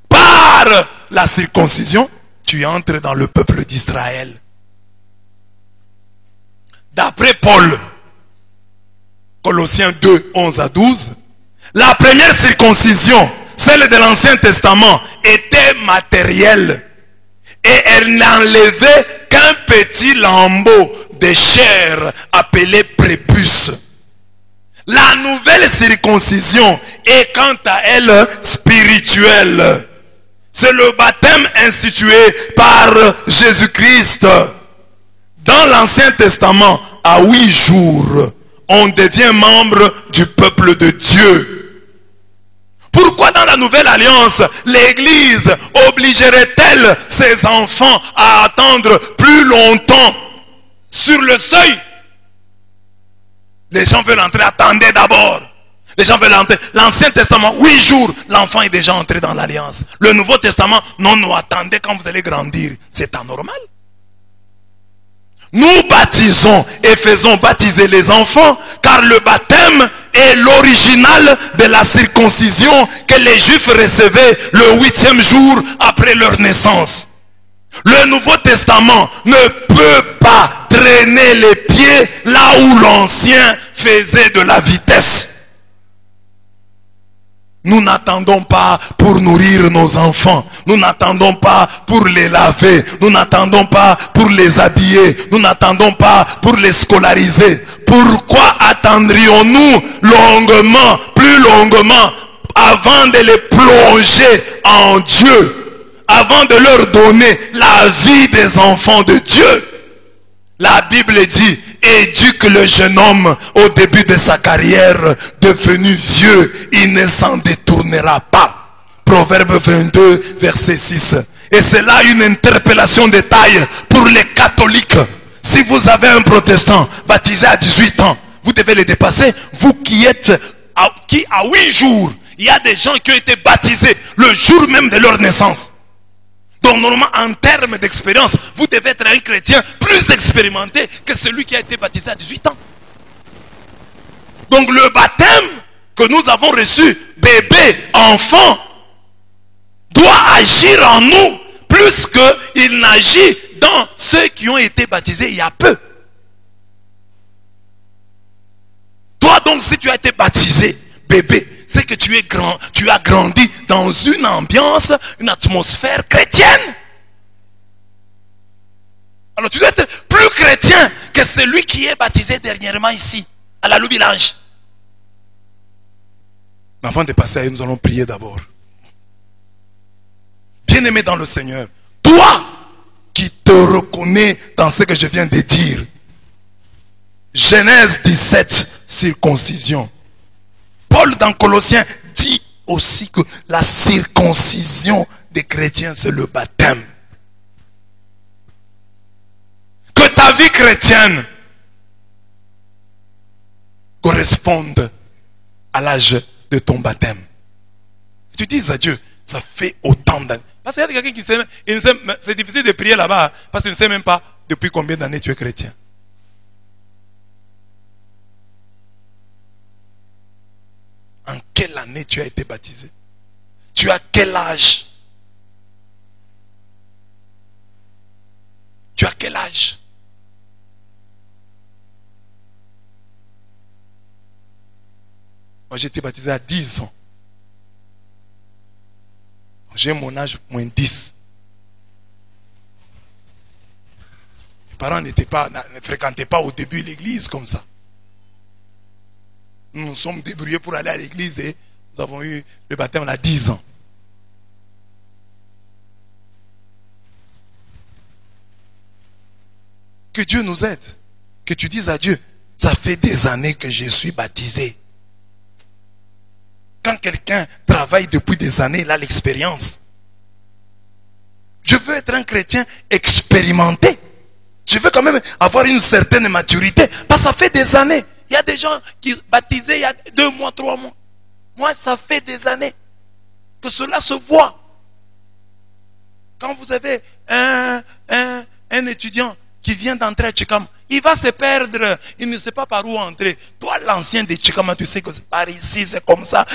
Par la circoncision, tu entres dans le peuple d'Israël. D'après Paul, Colossiens 2, 11 à 12, la première circoncision, celle de l'Ancien Testament, était matérielle. Et elle n'enlevait qu'un petit lambeau de chair appelé prépuce. La nouvelle circoncision est quant à elle spirituelle. C'est le baptême institué par Jésus-Christ. Dans l'Ancien Testament, à 8 jours, on devient membre du peuple de Dieu. Pourquoi dans la nouvelle alliance, l'église obligerait-elle ses enfants à attendre plus longtemps sur le seuil? Les gens veulent entrer, attendez d'abord. Les gens veulent entrer. L'Ancien Testament, 8 jours, l'enfant est déjà entré dans l'alliance. Le Nouveau Testament, non, nous attendez quand vous allez grandir. C'est anormal. Nous baptisons et faisons baptiser les enfants car le baptême est l'original de la circoncision que les Juifs recevaient le 8e jour après leur naissance. Le Nouveau Testament ne peut pas traîner les pieds là où l'Ancien faisait de la vitesse. Nous n'attendons pas pour nourrir nos enfants. Nous n'attendons pas pour les laver. Nous n'attendons pas pour les habiller. Nous n'attendons pas pour les scolariser. Pourquoi attendrions-nous longuement, plus longuement, avant de les plonger en Dieu, avant de leur donner la vie des enfants de Dieu? La Bible dit, éduque le jeune homme au début de sa carrière, devenu vieux, il ne s'en détournera pas. Proverbe 22, verset 6. Et c'est là une interpellation de taille pour les catholiques. Si vous avez un protestant baptisé à 18 ans, vous devez le dépasser. Vous qui êtes, à 8 jours, il y a des gens qui ont été baptisés le jour même de leur naissance. Donc normalement, en termes d'expérience, vous devez être un chrétien plus expérimenté que celui qui a été baptisé à 18 ans. Donc le baptême que nous avons reçu, bébé, enfant, doit agir en nous plus qu'il n'agit dans ceux qui ont été baptisés il y a peu. Toi donc, si tu as été baptisé, bébé, c'est que tu as grandi dans une ambiance, une atmosphère chrétienne. Alors tu dois être plus chrétien que celui qui est baptisé dernièrement ici, à la Loup-Village. Mais avant de passer à eux, nous allons prier d'abord. Bien-aimé dans le Seigneur, toi qui te reconnais dans ce que je viens de dire, Genèse 17, circoncision. Paul dans Colossiens dit aussi que la circoncision des chrétiens, c'est le baptême. Que ta vie chrétienne corresponde à l'âge de ton baptême. Tu dis à Dieu, ça fait autant d'années. Parce qu'il y a quelqu'un qui sait, c'est difficile de prier là-bas, parce qu'il ne sait même pas depuis combien d'années tu es chrétien. En quelle année tu as été baptisé? Tu as quel âge? Tu as quel âge? Moi j'ai été baptisé à 10 ans. J'ai mon âge moins 10. Mes parents ne fréquentaient pas au début l'église comme ça. Nous nous sommes débrouillés pour aller à l'église et nous avons eu le baptême à 10 ans. Que Dieu nous aide. Que tu dises à Dieu, ça fait des années que je suis baptisé. Quand quelqu'un travaille depuis des années, il a l'expérience. Je veux être un chrétien expérimenté. Je veux quand même avoir une certaine maturité. Parce que ça fait des années. Il y a des gens qui baptisés il y a 2 mois, 3 mois. Moi, ça fait des années que cela se voit. Quand vous avez un étudiant qui vient d'entrer à Chikama, il va se perdre, il ne sait pas par où entrer. Toi, l'ancien de Chikama, tu sais que c'est par ici, c'est comme ça.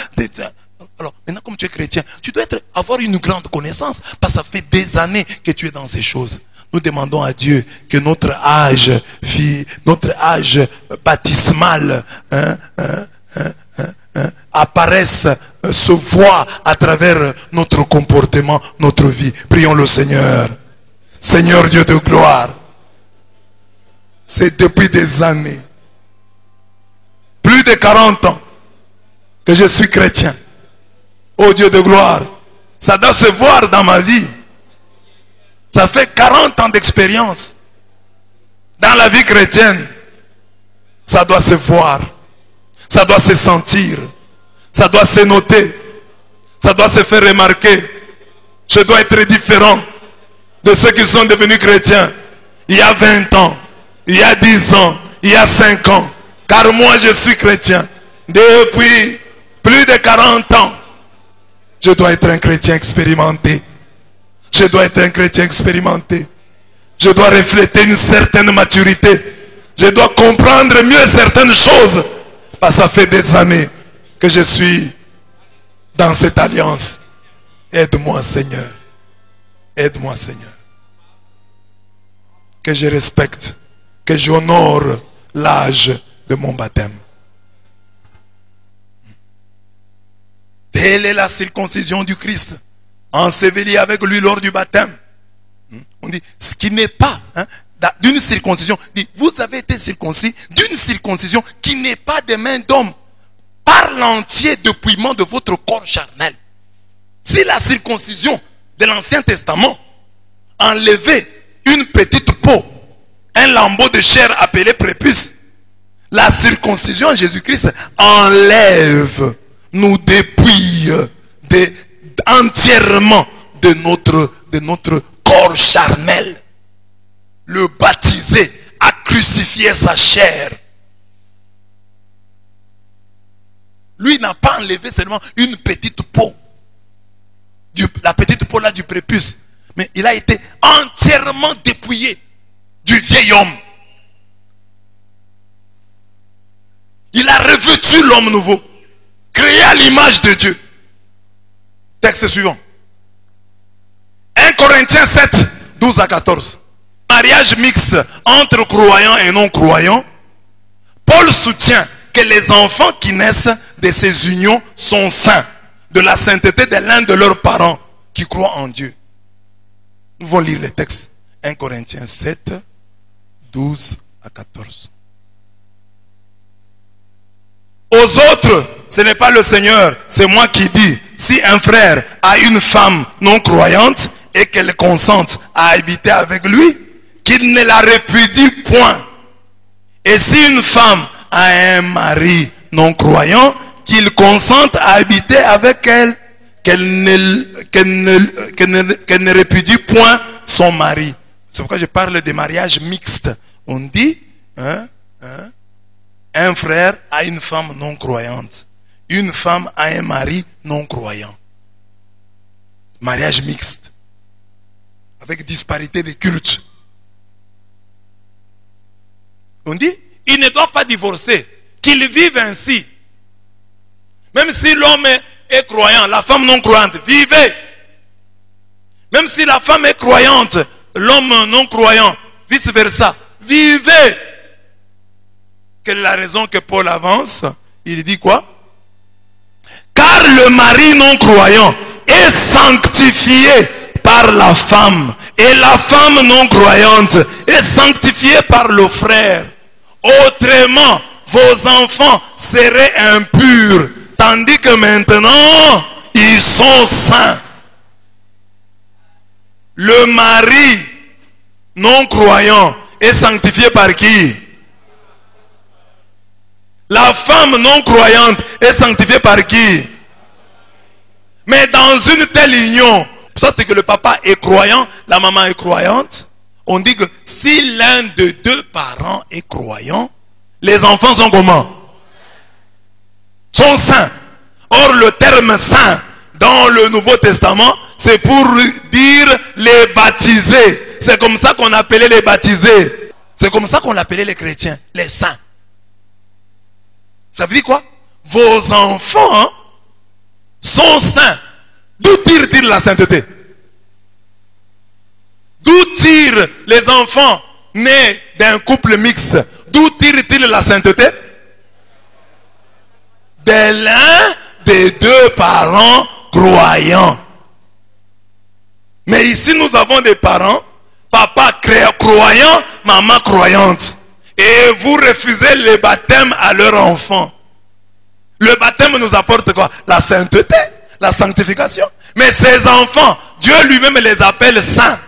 Alors, maintenant, comme tu es chrétien, tu dois avoir une grande connaissance, parce que ça fait des années que tu es dans ces choses. Nous demandons à Dieu que notre âge baptismal apparaisse, se voit à travers notre comportement, notre vie. Prions le Seigneur. Seigneur Dieu de gloire, c'est depuis des années, plus de 40 ans, que je suis chrétien. Oh Dieu de gloire, ça doit se voir dans ma vie. Ça fait 40 ans d'expérience dans la vie chrétienne. Ça doit se voir, ça doit se sentir, ça doit se noter, ça doit se faire remarquer. Je dois être différent de ceux qui sont devenus chrétiens il y a 20 ans, il y a 10 ans, il y a 5 ans. Car moi je suis chrétien depuis plus de 40 ans. Je dois être un chrétien expérimenté. Je dois être un chrétien expérimenté. Je dois refléter une certaine maturité. Je dois comprendre mieux certaines choses. Parce que ça fait des années que je suis dans cette alliance. Aide-moi Seigneur. Aide-moi Seigneur. Que je respecte, que j'honore l'âge de mon baptême. Telle est la circoncision du Christ. enseveli avec lui lors du baptême. On dit, ce qui n'est pas d'une circoncision. Dit, vous avez été circoncis d'une circoncision qui n'est pas des mains d'homme, par l'entier dépouillement de votre corps charnel. Si la circoncision de l'Ancien Testament enlevait une petite peau, un lambeau de chair appelé prépuce, la circoncision en Jésus-Christ enlève, nous dépouille entièrement de notre corps charnel. Le baptisé a crucifié sa chair. Lui n'a pas enlevé seulement une petite peau, la petite peau là du prépuce, mais il a été entièrement dépouillé du vieil homme. Il a revêtu l'homme nouveau, créé à l'image de Dieu. Texte suivant. 1 Corinthiens 7, 12 à 14. Mariage mixte entre croyants et non-croyants. Paul soutient que les enfants qui naissent de ces unions sont saints, de la sainteté de l'un de leurs parents qui croient en Dieu. Nous allons lire les textes. 1 Corinthiens 7, 12 à 14. Aux autres, ce n'est pas le Seigneur, c'est moi qui dis. Si un frère a une femme non croyante et qu'elle consente à habiter avec lui, qu'il ne la répudie point. Et si une femme a un mari non croyant, qu'il consente à habiter avec elle, qu'elle ne répudie point son mari. C'est pourquoi je parle de mariage mixte. On dit, un frère a une femme non croyante. Une femme a un mari non croyant. Mariage mixte. Avec disparité de culte. On dit, ils ne doivent pas divorcer. Qu'ils vivent ainsi. Même si l'homme est croyant, la femme non croyante, vivez. Même si la femme est croyante, l'homme non croyant, vice versa, vivez. Quelle est la raison que Paul avance? Il dit quoi? Car le mari non croyant est sanctifié par la femme, et la femme non croyante est sanctifiée par le frère. Autrement, vos enfants seraient impurs, tandis que maintenant, ils sont saints. Le mari non croyant est sanctifié par qui? La femme non croyante est sanctifiée par qui? Mais dans une telle union, soit que le papa est croyant, la maman est croyante, on dit que si l'un de deux parents est croyant, les enfants sont comment? Sont saints. Or le terme saint dans le Nouveau Testament, c'est pour dire les baptisés. C'est comme ça qu'on appelait les baptisés. C'est comme ça qu'on appelait les chrétiens, les saints. Ça veut dire quoi? Vos enfants sont saints. D'où tire-t-il la sainteté? D'où tirent les enfants nés d'un couple mixte? D'où tire-t-il la sainteté? De l'un des deux parents croyants. Mais ici nous avons des parents, papa croyant, maman croyante. Et vous refusez le baptême à leur enfant. Le baptême nous apporte quoi? La sainteté, la sanctification. Mais ces enfants, Dieu lui-même les appelle saints.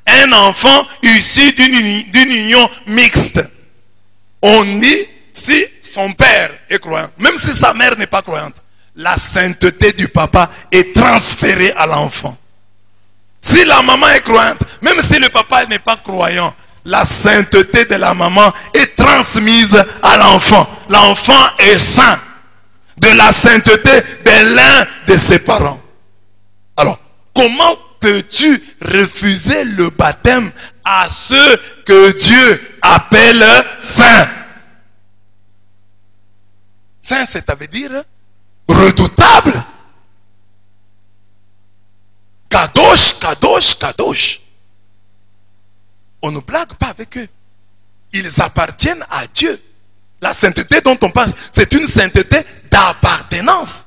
Un enfant issu d'une union mixte. On dit, si son père est croyant, même si sa mère n'est pas croyante, la sainteté du papa est transférée à l'enfant. Si la maman est croyante, même si le papa n'est pas croyant, la sainteté de la maman est transmise à l'enfant. L'enfant est saint de la sainteté de l'un de ses parents. Alors, comment peux-tu refuser le baptême à ceux que Dieu appelle saints? Saint, ça veut dire redoutable. Kadosh, kadosh, kadosh. On ne blague pas avec eux. Ils appartiennent à Dieu. La sainteté dont on parle, c'est une sainteté d'appartenance.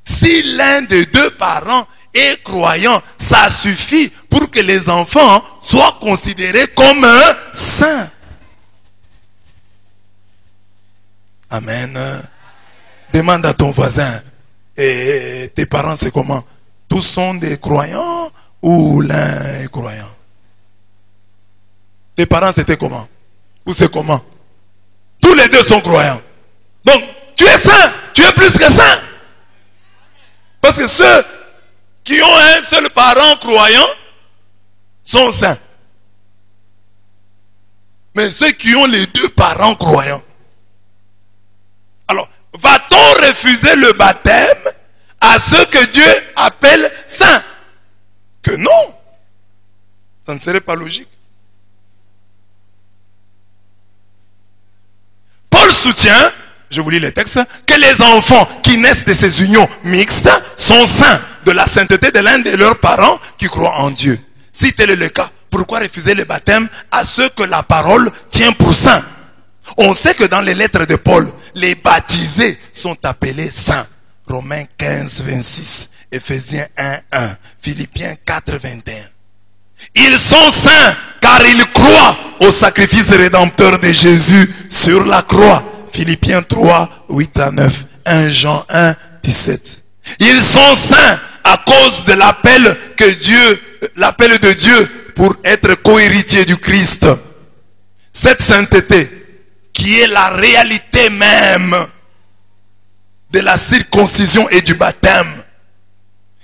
Si l'un des deux parents et croyant, ça suffit pour que les enfants soient considérés comme saints. Amen. Demande à ton voisin, et tes parents c'est comment? Tous sont des croyants ou l'un est croyant? Tes parents c'était comment? Ou c'est comment? Tous les deux sont croyants. Donc, tu es saint, tu es plus que saint. Parce que ceux qui ont un seul parent croyant sont saints. Mais ceux qui ont les deux parents croyants. Alors, va-t-on refuser le baptême à ceux que Dieu appelle saints? Que non. Ça ne serait pas logique. Paul soutient, je vous lis les textes, que les enfants qui naissent de ces unions mixtes sont saints de la sainteté de l'un de leurs parents qui croient en Dieu. Si tel est le cas, pourquoi refuser le baptême à ceux que la parole tient pour saints? On sait que dans les lettres de Paul, les baptisés sont appelés saints. Romains 15, 26, Éphésiens 1, 1, Philippiens 4, 21. Ils sont saints car ils croient au sacrifice rédempteur de Jésus sur la croix. Philippiens 3, 8 à 9, 1 Jean 1, 17. Ils sont saints à cause de l'appel de Dieu pour être co-héritier du Christ. Cette sainteté, qui est la réalité même de la circoncision et du baptême,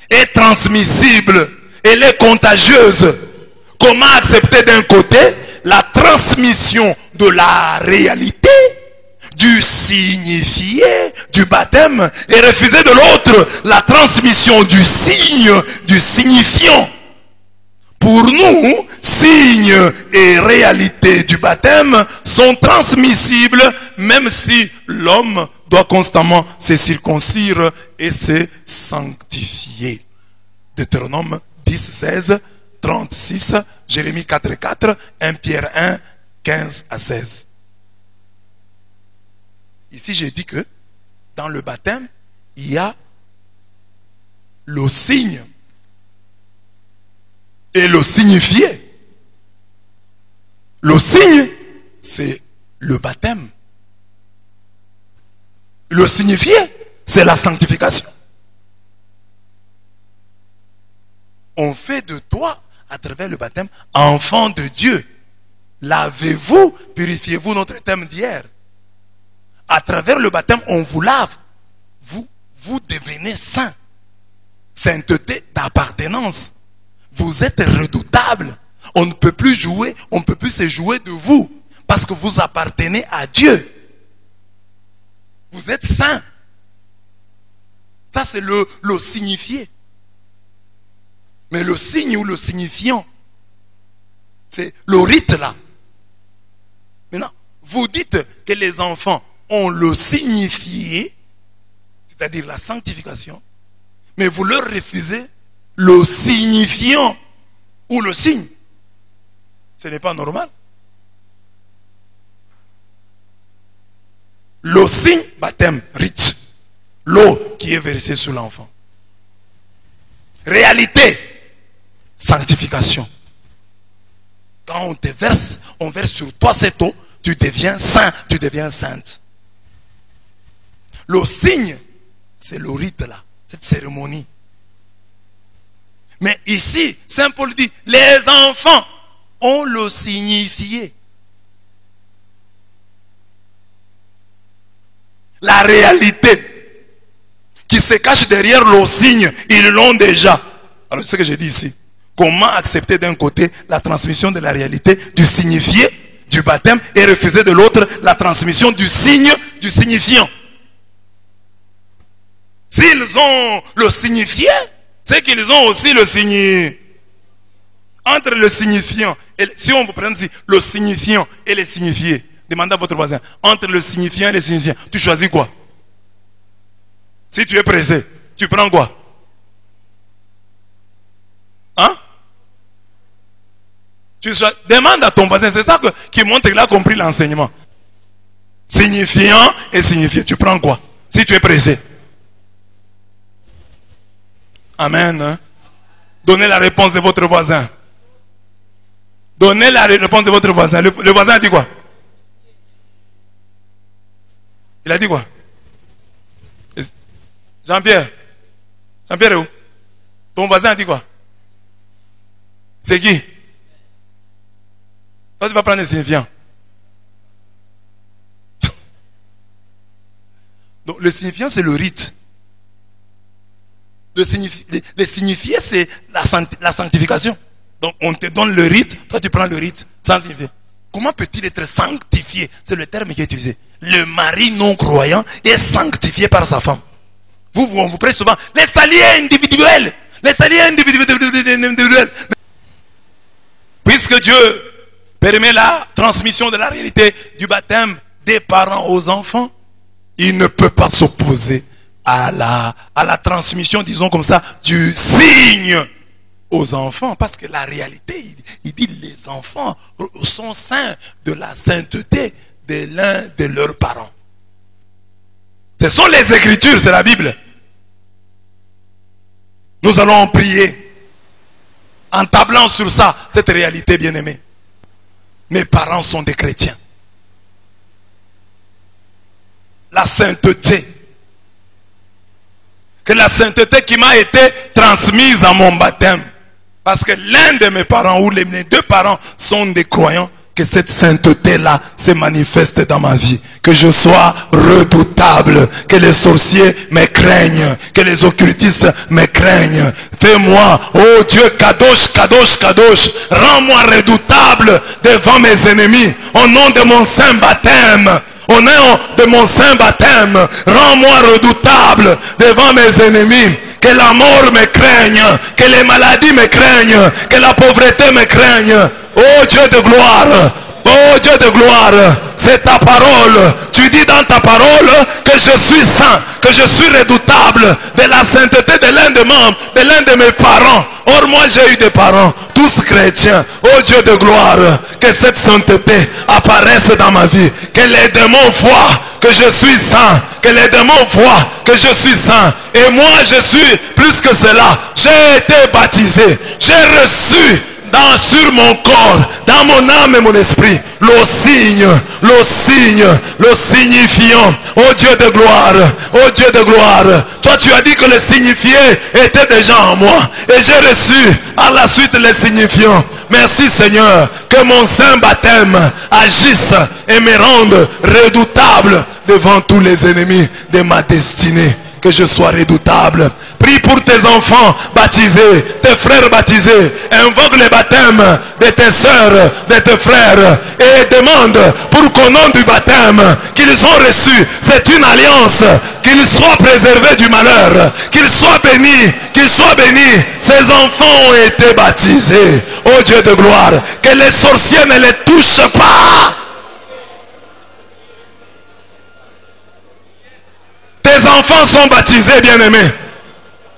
est transmissible, elle est contagieuse. Comment accepter d'un côté la transmission de la réalité, du signifié du baptême, et refuser de l'autre la transmission du signe, du signifiant? Pour nous, signe et réalité du baptême sont transmissibles, même si l'homme doit constamment se circoncire et se sanctifier. Deutéronome 10, 16, 36, Jérémie 4, 4, 1 Pierre 1, 15 à 16. Ici, j'ai dit que dans le baptême, il y a le signe et le signifié. Le signe, c'est le baptême. Le signifié, c'est la sanctification. On fait de toi, à travers le baptême, enfant de Dieu. Lavez-vous, purifiez-vous, notre thème d'hier. À travers le baptême, on vous lave. Vous devenez saint. Sainteté d'appartenance. Vous êtes redoutable. On ne peut plus jouer, on ne peut plus se jouer de vous. Parce que vous appartenez à Dieu. Vous êtes saint. Ça, c'est le signifié. Mais le signe ou le signifiant, c'est le rite là. Maintenant, vous dites que les enfants ont le signifié, c'est-à-dire la sanctification, mais vous leur refusez le signifiant ou le signe. Ce n'est pas normal. Le signe, baptême, rite. L'eau qui est versée sur l'enfant. Réalité, sanctification. Quand on te verse, on verse sur toi cette eau, tu deviens saint, tu deviens sainte. Le signe, c'est le rite là, cette cérémonie. Mais ici, Saint Paul dit, les enfants ont le signifié. La réalité qui se cache derrière le signe, ils l'ont déjà. Alors c'est ce que j'ai dit ici. Comment accepter d'un côté la transmission de la réalité, du signifié, du baptême, et refuser de l'autre la transmission du signe, du signifiant? S'ils ont le signifié, c'est qu'ils ont aussi le signifié. Entre le signifiant, et, si on vous prend ici, le signifiant et le signifié, demandez à votre voisin, entre le signifiant et le signifiant, tu choisis quoi? Si tu es pressé, tu prends quoi? Hein? Demande à ton voisin, c'est ça qui montre qu'il a compris l'enseignement. Signifiant et signifié, tu prends quoi? Si tu es pressé. Amen. Donnez la réponse de votre voisin. Donnez la réponse de votre voisin. Le voisin a dit quoi? Il a dit quoi? Jean-Pierre. Jean-Pierre est où? Ton voisin a dit quoi? C'est qui? Toi, tu vas prendre les signifiants. Donc, le signifiant, c'est le rite. Le signifié, c'est la sanctification. Donc, on te donne le rite, toi, tu prends le rite sans signifier. Comment peut-il être sanctifié? C'est le terme qui est utilisé. Le mari non croyant est sanctifié par sa femme. On vous prêche souvent les saliers individuels. Les saliers individuels. Puisque Dieu permet la transmission de la réalité du baptême des parents aux enfants, il ne peut pas s'opposer à la transmission, disons comme ça, du signe aux enfants. Parce que la réalité, il dit les enfants sont saints de la sainteté de l'un de leurs parents. Ce sont les Écritures, c'est la Bible. Nous allons prier en tablant sur ça, cette réalité bien-aimée. Mes parents sont des chrétiens. La sainteté. Que la sainteté qui m'a été transmise à mon baptême. Parce que l'un de mes parents ou les deux parents sont des croyants. Que cette sainteté-là se manifeste dans ma vie. Que je sois redoutable. Que les sorciers me craignent. Que les occultistes me craignent. Fais-moi, oh Dieu, Kadosh, Kadosh, Kadosh. Rends-moi redoutable devant mes ennemis. Au nom de mon saint baptême. Au nom de mon saint baptême. Rends-moi redoutable devant mes ennemis. Que la mort me craigne. Que les maladies me craignent. Que la pauvreté me craigne. Oh Dieu de gloire, oh Dieu de gloire, c'est ta parole. Tu dis dans ta parole que je suis saint, que je suis redoutable de la sainteté de l'un des membres, de l'un de mes parents. Or moi j'ai eu des parents, tous chrétiens. Oh Dieu de gloire, que cette sainteté apparaisse dans ma vie. Que les démons voient que je suis saint. Que les démons voient que je suis saint. Et moi je suis plus que cela. J'ai été baptisé. J'ai reçu sur mon corps, dans mon âme et mon esprit, le signifiant. Oh Dieu de gloire, oh Dieu de gloire. Toi tu as dit que le signifié était déjà en moi. Et j'ai reçu à la suite les signifiants. Merci Seigneur, que mon saint baptême agisse et me rende redoutable devant tous les ennemis de ma destinée. Que je sois redoutable. Prie pour tes enfants baptisés, tes frères baptisés. Invoque le baptême de tes sœurs, de tes frères. Et demande pour qu'au nom du baptême qu'ils ont reçu, c'est une alliance. Qu'ils soient préservés du malheur. Qu'ils soient bénis. Qu'ils soient bénis. Ces enfants ont été baptisés. Oh Dieu de gloire. Que les sorciers ne les touchent pas. Tes enfants sont baptisés, bien-aimés.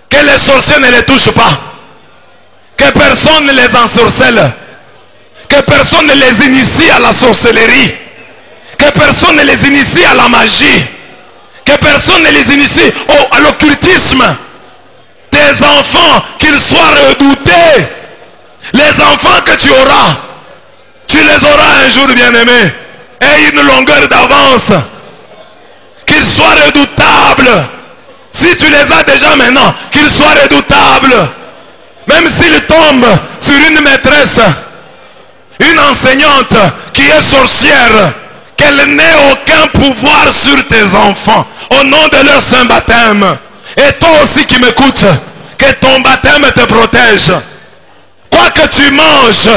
Que les sorciers ne les touchent pas. Que personne ne les ensorcelle. Que personne ne les initie à la sorcellerie. Que personne ne les initie à la magie. Que personne ne les initie à l'occultisme. Tes enfants, qu'ils soient redoutés. Les enfants que tu auras, tu les auras un jour, bien-aimés. Et une longueur d'avance. Qu'ils soient redoutables. Si tu les as déjà maintenant, qu'ils soient redoutables. Même s'ils tombent sur une maîtresse, une enseignante qui est sorcière, qu'elle n'ait aucun pouvoir sur tes enfants. Au nom de leur saint baptême. Et toi aussi qui m'écoutes, que ton baptême te protège. Quoi que tu manges,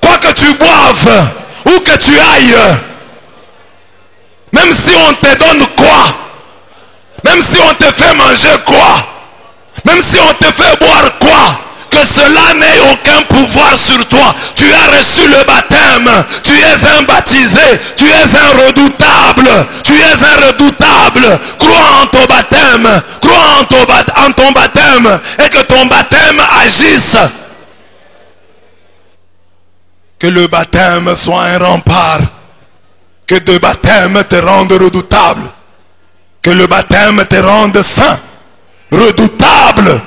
quoi que tu boives, où que tu ailles, même si on te donne quoi, même si on te fait manger quoi, même si on te fait boire quoi, que cela n'ait aucun pouvoir sur toi. Tu as reçu le baptême, tu es un baptisé, tu es un redoutable, tu es un redoutable. Crois en ton baptême, crois en ton baptême et que ton baptême agisse. Que le baptême soit un rempart. Que le baptême te rende redoutable. Que le baptême te rende saint. Redoutable.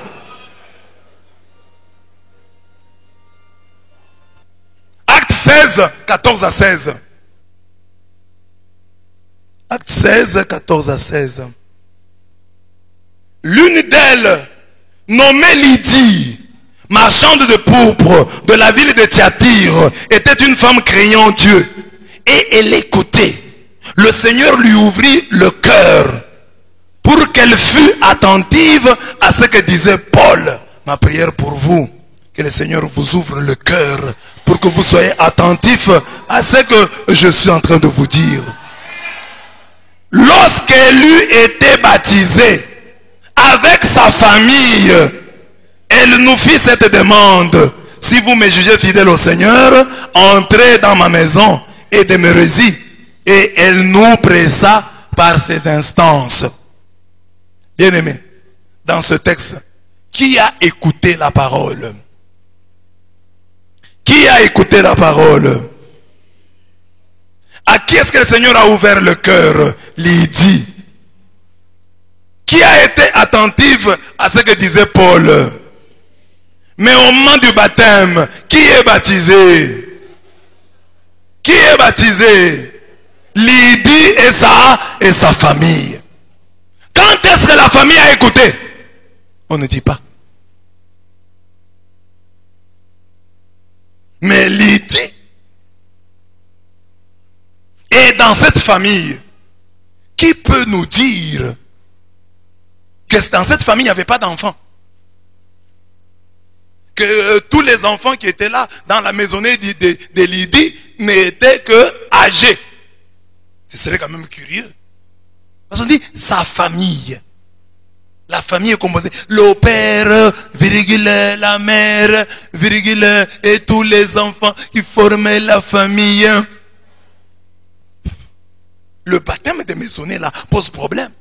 16, 14 à 16. Acte 16, 14 à 16. L'une d'elles, nommée Lydie, marchande de pourpre de la ville de Thyatire, était une femme craignant Dieu. Et elle écoutait. Le Seigneur lui ouvrit le cœur pour qu'elle fût attentive à ce que disait Paul. Ma prière pour vous, que le Seigneur vous ouvre le cœur pour que vous soyez attentifs à ce que je suis en train de vous dire. Lorsqu'elle eut été baptisée avec sa famille, elle nous fit cette demande: si vous me jugez fidèle au Seigneur, entrez dans ma maison et demeurez-y. Et elle nous pressa par ses instances. Bien-aimés, dans ce texte, qui a écouté la parole? Qui a écouté la parole? À qui est-ce que le Seigneur a ouvert le cœur? Lydie. Qui a été attentive à ce que disait Paul? Mais au moment du baptême, qui est baptisé? Qui est baptisé? Lydie et sa famille. Quand est-ce que la famille a écouté? On ne dit pas. Mais Lydie, et dans cette famille, qui peut nous dire que dans cette famille, il n'y avait pas d'enfants? Que tous les enfants qui étaient là dans la maisonnée de Lydie n'étaient que âgés. Ce serait quand même curieux. Parce qu'on dit sa famille. La famille est composée. Le père, virgule, la mère, virgule, et tous les enfants qui formaient la famille. Le baptême des maisonnées là pose problème.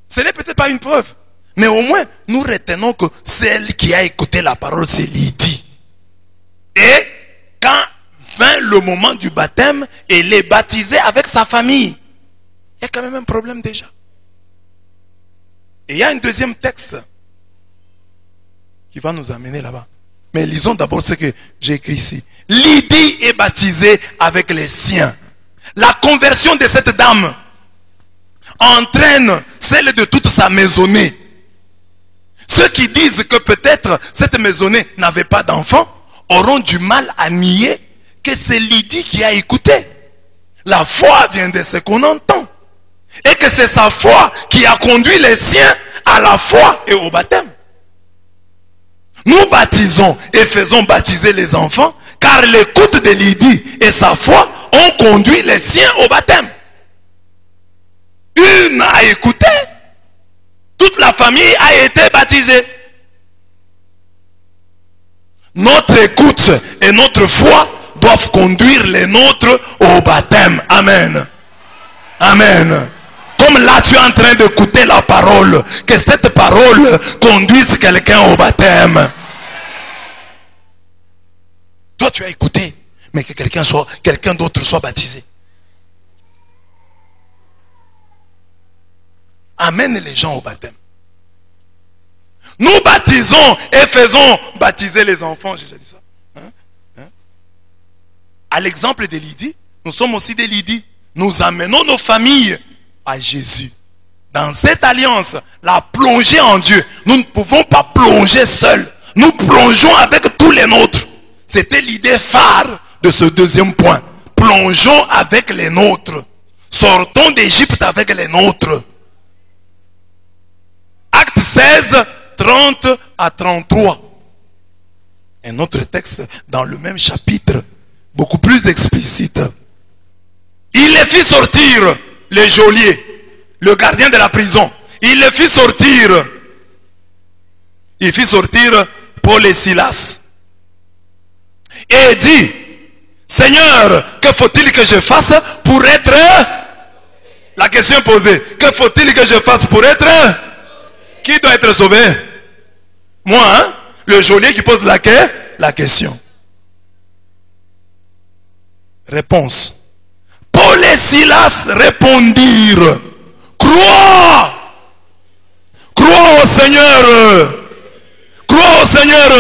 Ce n'est peut-être pas une preuve. Mais au moins, nous retenons que celle qui a écouté la parole, c'est Lydie. Et quand vint le moment du baptême, elle est baptisée avec sa famille. Il y a quand même un problème déjà. Et il y a un deuxième texte qui va nous amener là-bas. Mais lisons d'abord ce que j'ai écrit ici. Lydie est baptisée avec les siens. La conversion de cette dame entraîne celle de toute sa maisonnée. Ceux qui disent que peut-être cette maisonnée n'avait pas d'enfants auront du mal à nier que c'est Lydie qui a écouté. La foi vient de ce qu'on entend. Et que c'est sa foi qui a conduit les siens à la foi et au baptême. Nous baptisons et faisons baptiser les enfants car l'écoute de Lydie et sa foi ont conduit les siens au baptême. Une a écouté. Toute la famille a été baptisée. Notre écoute et notre foi doivent conduire les nôtres au baptême. Amen. Amen. Comme là tu es en train d'écouter la parole, que cette parole conduise quelqu'un au baptême. Toi tu as écouté, mais que quelqu'un d'autre soit baptisé. Amène les gens au baptême. Nous baptisons et faisons baptiser les enfants. J'ai déjà dit ça. À l'exemple de Lydie, nous sommes aussi des Lydie. Nous amenons nos familles à Jésus. Dans cette alliance, la plongée en Dieu. Nous ne pouvons pas plonger seuls. Nous plongeons avec tous les nôtres. C'était l'idée phare de ce deuxième point. Plongeons avec les nôtres. Sortons d'Égypte avec les nôtres. Acte 16, 30 à 33. Un autre texte dans le même chapitre, beaucoup plus explicite. Il les fit sortir, les geôliers, le gardien de la prison. Il les fit sortir. Il fit sortir Paul et Silas. Et dit, Seigneur, que faut-il que je fasse pour être... La question est posée. Que faut-il que je fasse pour être... Qui doit être sauvé? Moi, hein? Le geôlier qui pose la question. Réponse. Paul et Silas répondirent, crois au Seigneur, crois au Seigneur,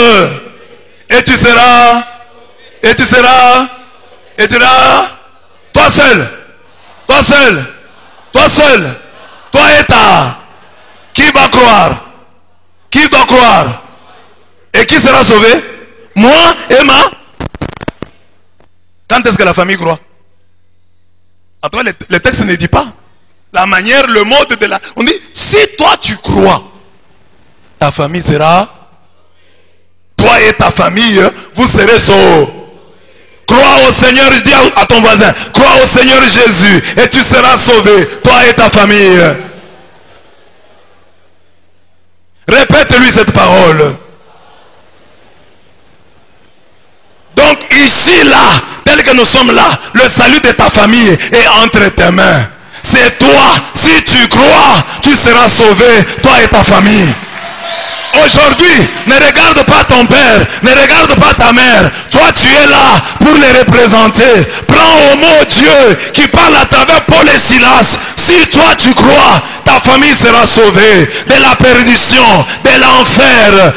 et tu seras Et tu seras. Et tu diras, toi seul. Toi seul. Toi seul. Toi et ta. Qui va croire? Qui doit croire? Et qui sera sauvé? Moi et ma. Quand est-ce que la famille croit? En tout cas, le texte ne dit pas. La manière, le mode de la... On dit, si toi tu crois, ta famille sera... Toi et ta famille, vous serez sauvés. Crois au Seigneur, dis à ton voisin, crois au Seigneur Jésus et tu seras sauvé, toi et ta famille. Répète-lui cette parole. Donc ici, là, tel que nous sommes là, le salut de ta famille est entre tes mains. C'est toi, si tu crois, tu seras sauvé, toi et ta famille. Aujourd'hui, ne regarde pas ton père, ne regarde pas ta mère. Toi, tu es là pour les représenter. Prends au mot Dieu qui parle à travers Paul et Silas. Si toi tu crois, ta famille sera sauvée de la perdition, de l'enfer,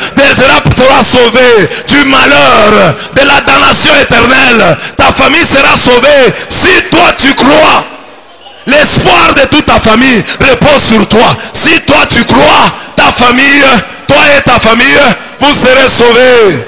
sera sauvée du malheur, de la damnation éternelle. Ta famille sera sauvée si toi tu crois. L'espoir de toute ta famille repose sur toi. Si toi tu crois, ta famille, toi et ta famille, vous serez sauvés.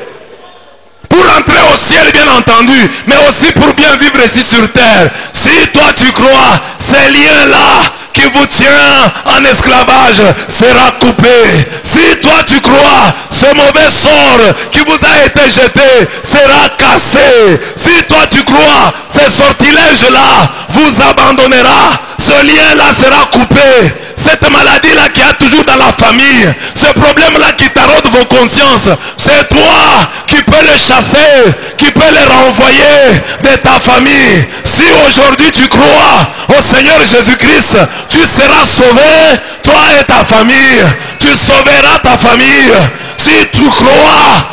Pour entrer au ciel, bien entendu, mais aussi pour bien vivre ici sur terre. Si toi tu crois, ces liens-là qui vous tient en esclavage sera coupé. Si toi tu crois, ce mauvais sort qui vous a été jeté sera cassé. Si toi tu crois, ce sortilège-là vous abandonnera. Ce lien-là sera coupé. Cette maladie-là qui a toujours dans la famille, ce problème-là qui taraude vos consciences, c'est toi qui peux le chasser, qui peux le renvoyer de ta famille. Si aujourd'hui tu crois au Seigneur Jésus-Christ, tu seras sauvé, toi et ta famille. Tu sauveras ta famille. Si tu crois,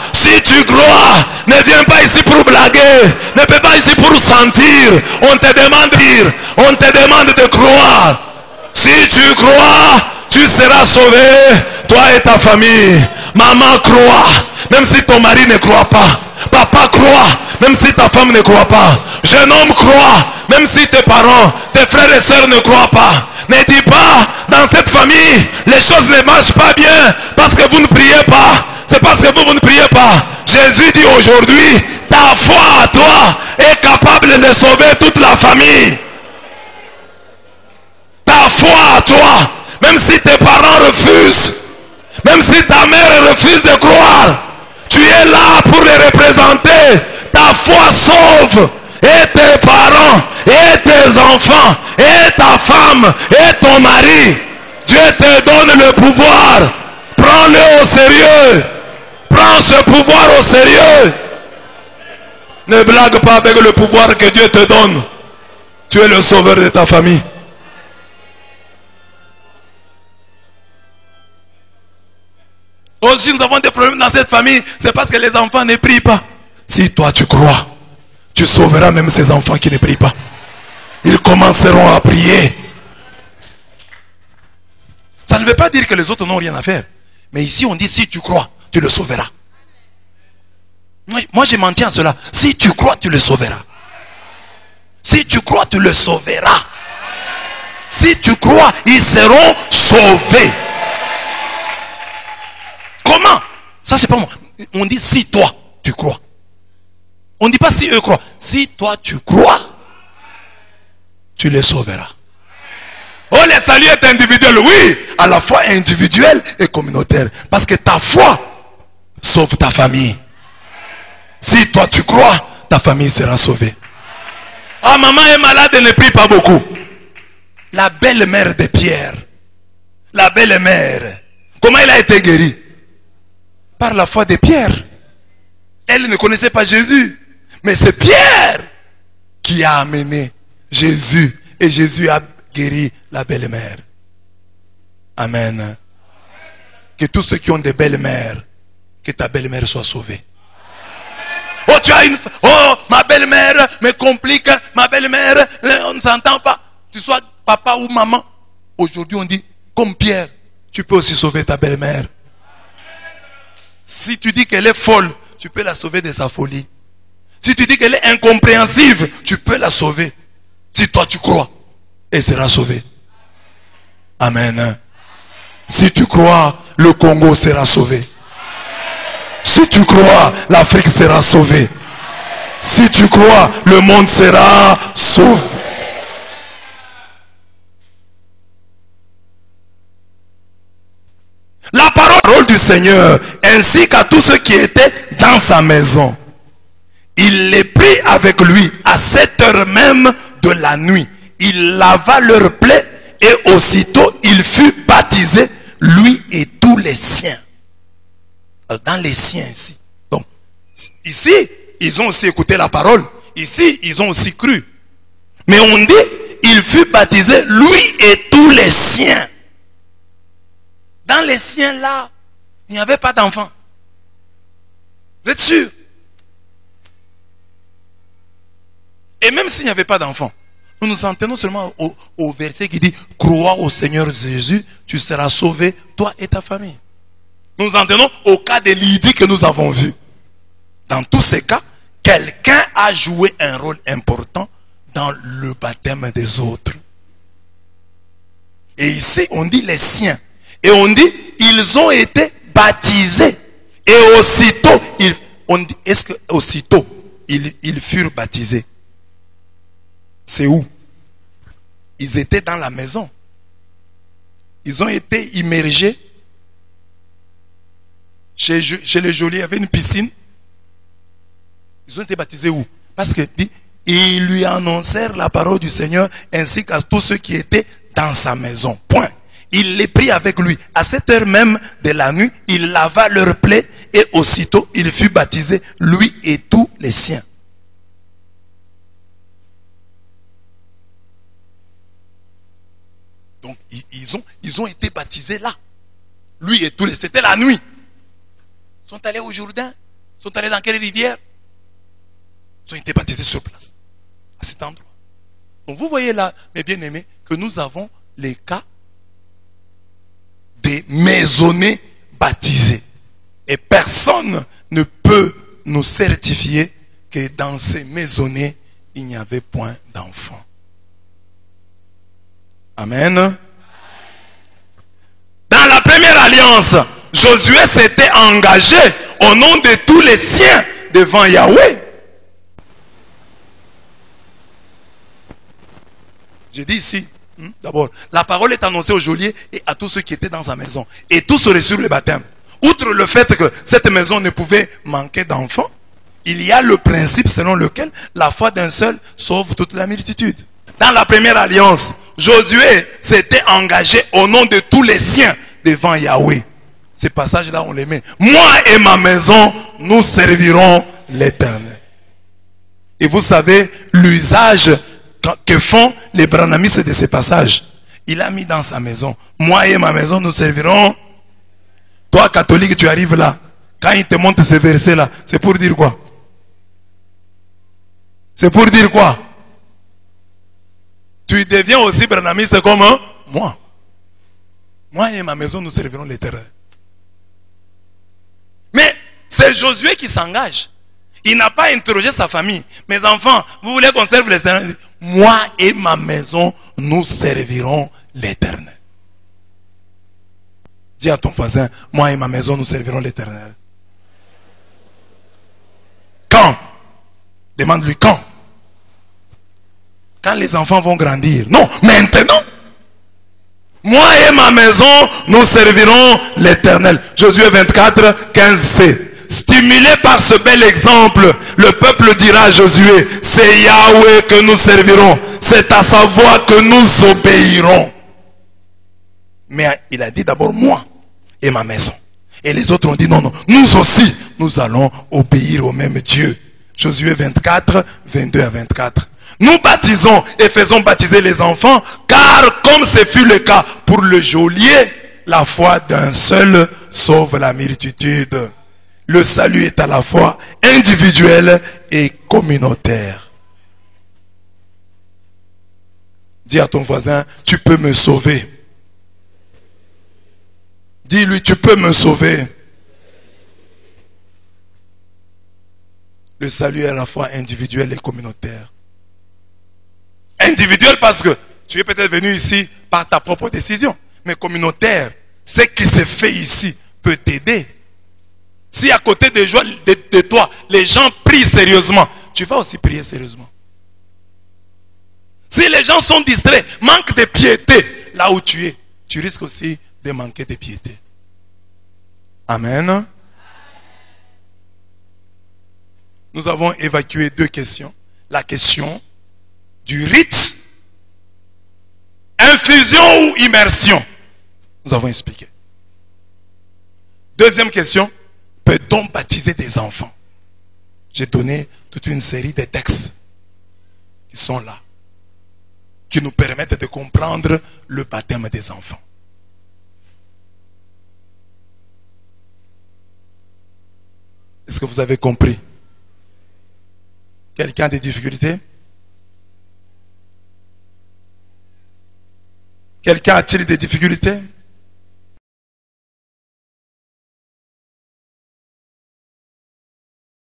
ne viens pas ici pour blaguer, ne viens pas ici pour sentir. On te demande de croire. Si tu crois, tu seras sauvé, toi et ta famille. Maman croit, même si ton mari ne croit pas. Papa croit, même si ta femme ne croit pas. Jeune homme croit, même si tes parents, tes frères et sœurs ne croient pas. Ne dis pas, dans cette famille, les choses ne marchent pas bien parce que vous ne priez pas. C'est parce que vous ne priez pas. Jésus dit aujourd'hui, ta foi à toi est capable de sauver toute la famille. Ta foi à toi, même si tes parents refusent, même si ta mère refuse de croire, tu es là pour les représenter. Ta foi sauve et tes parents, et tes enfants, et ta femme, et ton mari. Dieu te donne le pouvoir. Prends-le au sérieux. Prends ce pouvoir au sérieux. Ne blague pas avec le pouvoir que Dieu te donne. Tu es le sauveur de ta famille. Aussi, nous avons des problèmes dans cette famille. C'est parce que les enfants ne prient pas. Si toi tu crois, tu sauveras même ces enfants qui ne prient pas. Ils commenceront à prier. Ça ne veut pas dire que les autres n'ont rien à faire. Mais ici on dit si tu crois, tu le sauveras. Moi je m'en tiens à cela. Si tu crois, tu le sauveras. Si tu crois, tu le sauveras. Si tu crois, ils seront sauvés. Comment? Ça c'est pas moi. On dit si toi tu crois. On ne dit pas si eux croient. Si toi tu crois, tu les sauveras. Oh, le salut est individuel. Oui, à la fois individuel et communautaire. Parce que ta foi sauve ta famille. Si toi tu crois, ta famille sera sauvée. Ah, maman est malade, elle ne prie pas beaucoup. La belle-mère de Pierre. La belle-mère. Comment elle a été guérie? Par la foi de Pierre. Elle ne connaissait pas Jésus. Mais c'est Pierre qui a amené Jésus. Et Jésus a guéri la belle-mère. Amen. Que tous ceux qui ont des belles-mères, que ta belle-mère soit sauvée. Oh, tu as une... Oh, ma belle-mère me complique. Ma belle-mère, on ne s'entend pas. Tu sois papa ou maman. Aujourd'hui, on dit, comme Pierre, tu peux aussi sauver ta belle-mère. Si tu dis qu'elle est folle, tu peux la sauver de sa folie. Si tu dis qu'elle est incompréhensible, tu peux la sauver. Si toi tu crois, elle sera sauvée. Amen. Si tu crois, le Congo sera sauvé. Si tu crois, l'Afrique sera sauvée. Si tu crois, le monde sera sauvé. La parole du Seigneur, ainsi qu'à tous ceux qui étaient dans sa maison. Il les prit avec lui à 7 heures même de la nuit. Il lava leurs plaies et aussitôt il fut baptisé, lui et tous les siens. Dans les siens ici. Donc, ici, ils ont aussi écouté la parole. Ici, ils ont aussi cru. Mais on dit, il fut baptisé, lui et tous les siens. Dans les siens là, il n'y avait pas d'enfants. Vous êtes sûr? Et même s'il n'y avait pas d'enfants, nous nous en tenons seulement au verset qui dit, crois au Seigneur Jésus, tu seras sauvé, toi et ta famille. Nous nous en tenons au cas de Lydie que nous avons vu. Dans tous ces cas, quelqu'un a joué un rôle important dans le baptême des autres. Et ici, on dit les siens. Et on dit, ils ont été baptisés. Et aussitôt, est-ce que aussitôt, ils furent baptisés? C'est où? Ils étaient dans la maison. Ils ont été immergés. Chez les Jolis, il y avait une piscine. Ils ont été baptisés où? Parce que ils lui annoncèrent la parole du Seigneur ainsi qu'à tous ceux qui étaient dans sa maison. Point. Il les prit avec lui. À 7 heures même de la nuit, il lava leurs plaies et aussitôt il fut baptisé, lui et tous les siens. Donc ils ont été baptisés là. Lui et tous les siens. C'était la nuit. Ils sont allés au Jourdain. Ils sont allés dans quelle rivière? Ils ont été baptisés sur place. À cet endroit. Donc vous voyez là, mes bien-aimés, que nous avons les cas des maisonnés baptisés. Et personne ne peut nous certifier que dans ces maisonnés, il n'y avait point d'enfants. Amen. Dans la première alliance, Josué s'était engagé au nom de tous les siens devant Yahweh. Je dis ici, d'abord, la parole est annoncée au geôlier et à tous ceux qui étaient dans sa maison. Et tous reçurent le baptême. Outre le fait que cette maison ne pouvait manquer d'enfants, il y a le principe selon lequel la foi d'un seul sauve toute la multitude. Dans la première alliance, Josué s'était engagé au nom de tous les siens devant Yahweh. Ces passages-là, on les met. Moi et ma maison, nous servirons l'Éternel. Et vous savez, l'usage que font les branhamistes de ces passages, il a mis dans sa maison. Moi et ma maison, nous servirons. Toi, catholique, tu arrives là. Quand il te montre ce verset-là, c'est pour dire quoi? C'est pour dire quoi? Tu deviens aussi branhamiste comme moi. Moi et ma maison, nous servirons l'Éternel. Mais c'est Josué qui s'engage. Il n'a pas interrogé sa famille. Mes enfants, vous voulez qu'on serve l'Éternel? Moi et ma maison, nous servirons l'Éternel. Dis à ton voisin, moi et ma maison, nous servirons l'Éternel. Quand? Demande-lui quand. Quand les enfants vont grandir. Non, maintenant. Moi et ma maison, nous servirons l'Éternel. Josué 24, 15c. Stimulé par ce bel exemple, le peuple dira à Josué, c'est Yahweh que nous servirons. C'est à sa voix que nous obéirons. Mais il a dit d'abord moi et ma maison. Et les autres ont dit non, nous aussi, nous allons obéir au même Dieu. Josué 24, 22 à 24. Nous baptisons et faisons baptiser les enfants, car comme ce fut le cas pour le geôlier, la foi d'un seul sauve la multitude. Le salut est à la fois individuel et communautaire. Dis à ton voisin, tu peux me sauver. Dis-lui, tu peux me sauver. Le salut est à la fois individuel et communautaire. Individuel parce que tu es peut-être venu ici par ta propre décision. Mais communautaire, ce qui se fait ici peut t'aider. Si à côté de toi, les gens prient sérieusement, tu vas aussi prier sérieusement. Si les gens sont distraits, manquent de piété là où tu es, tu risques aussi de manquer de piété. Amen. Nous avons évacué 2 questions. La question du rite, infusion ou immersion. Nous avons expliqué. Deuxième question, peut-on baptiser des enfants? J'ai donné toute une série de textes qui sont là, qui nous permettent de comprendre le baptême des enfants. Est-ce que vous avez compris? Quelqu'un a des difficultés? Quelqu'un a-t-il des difficultés?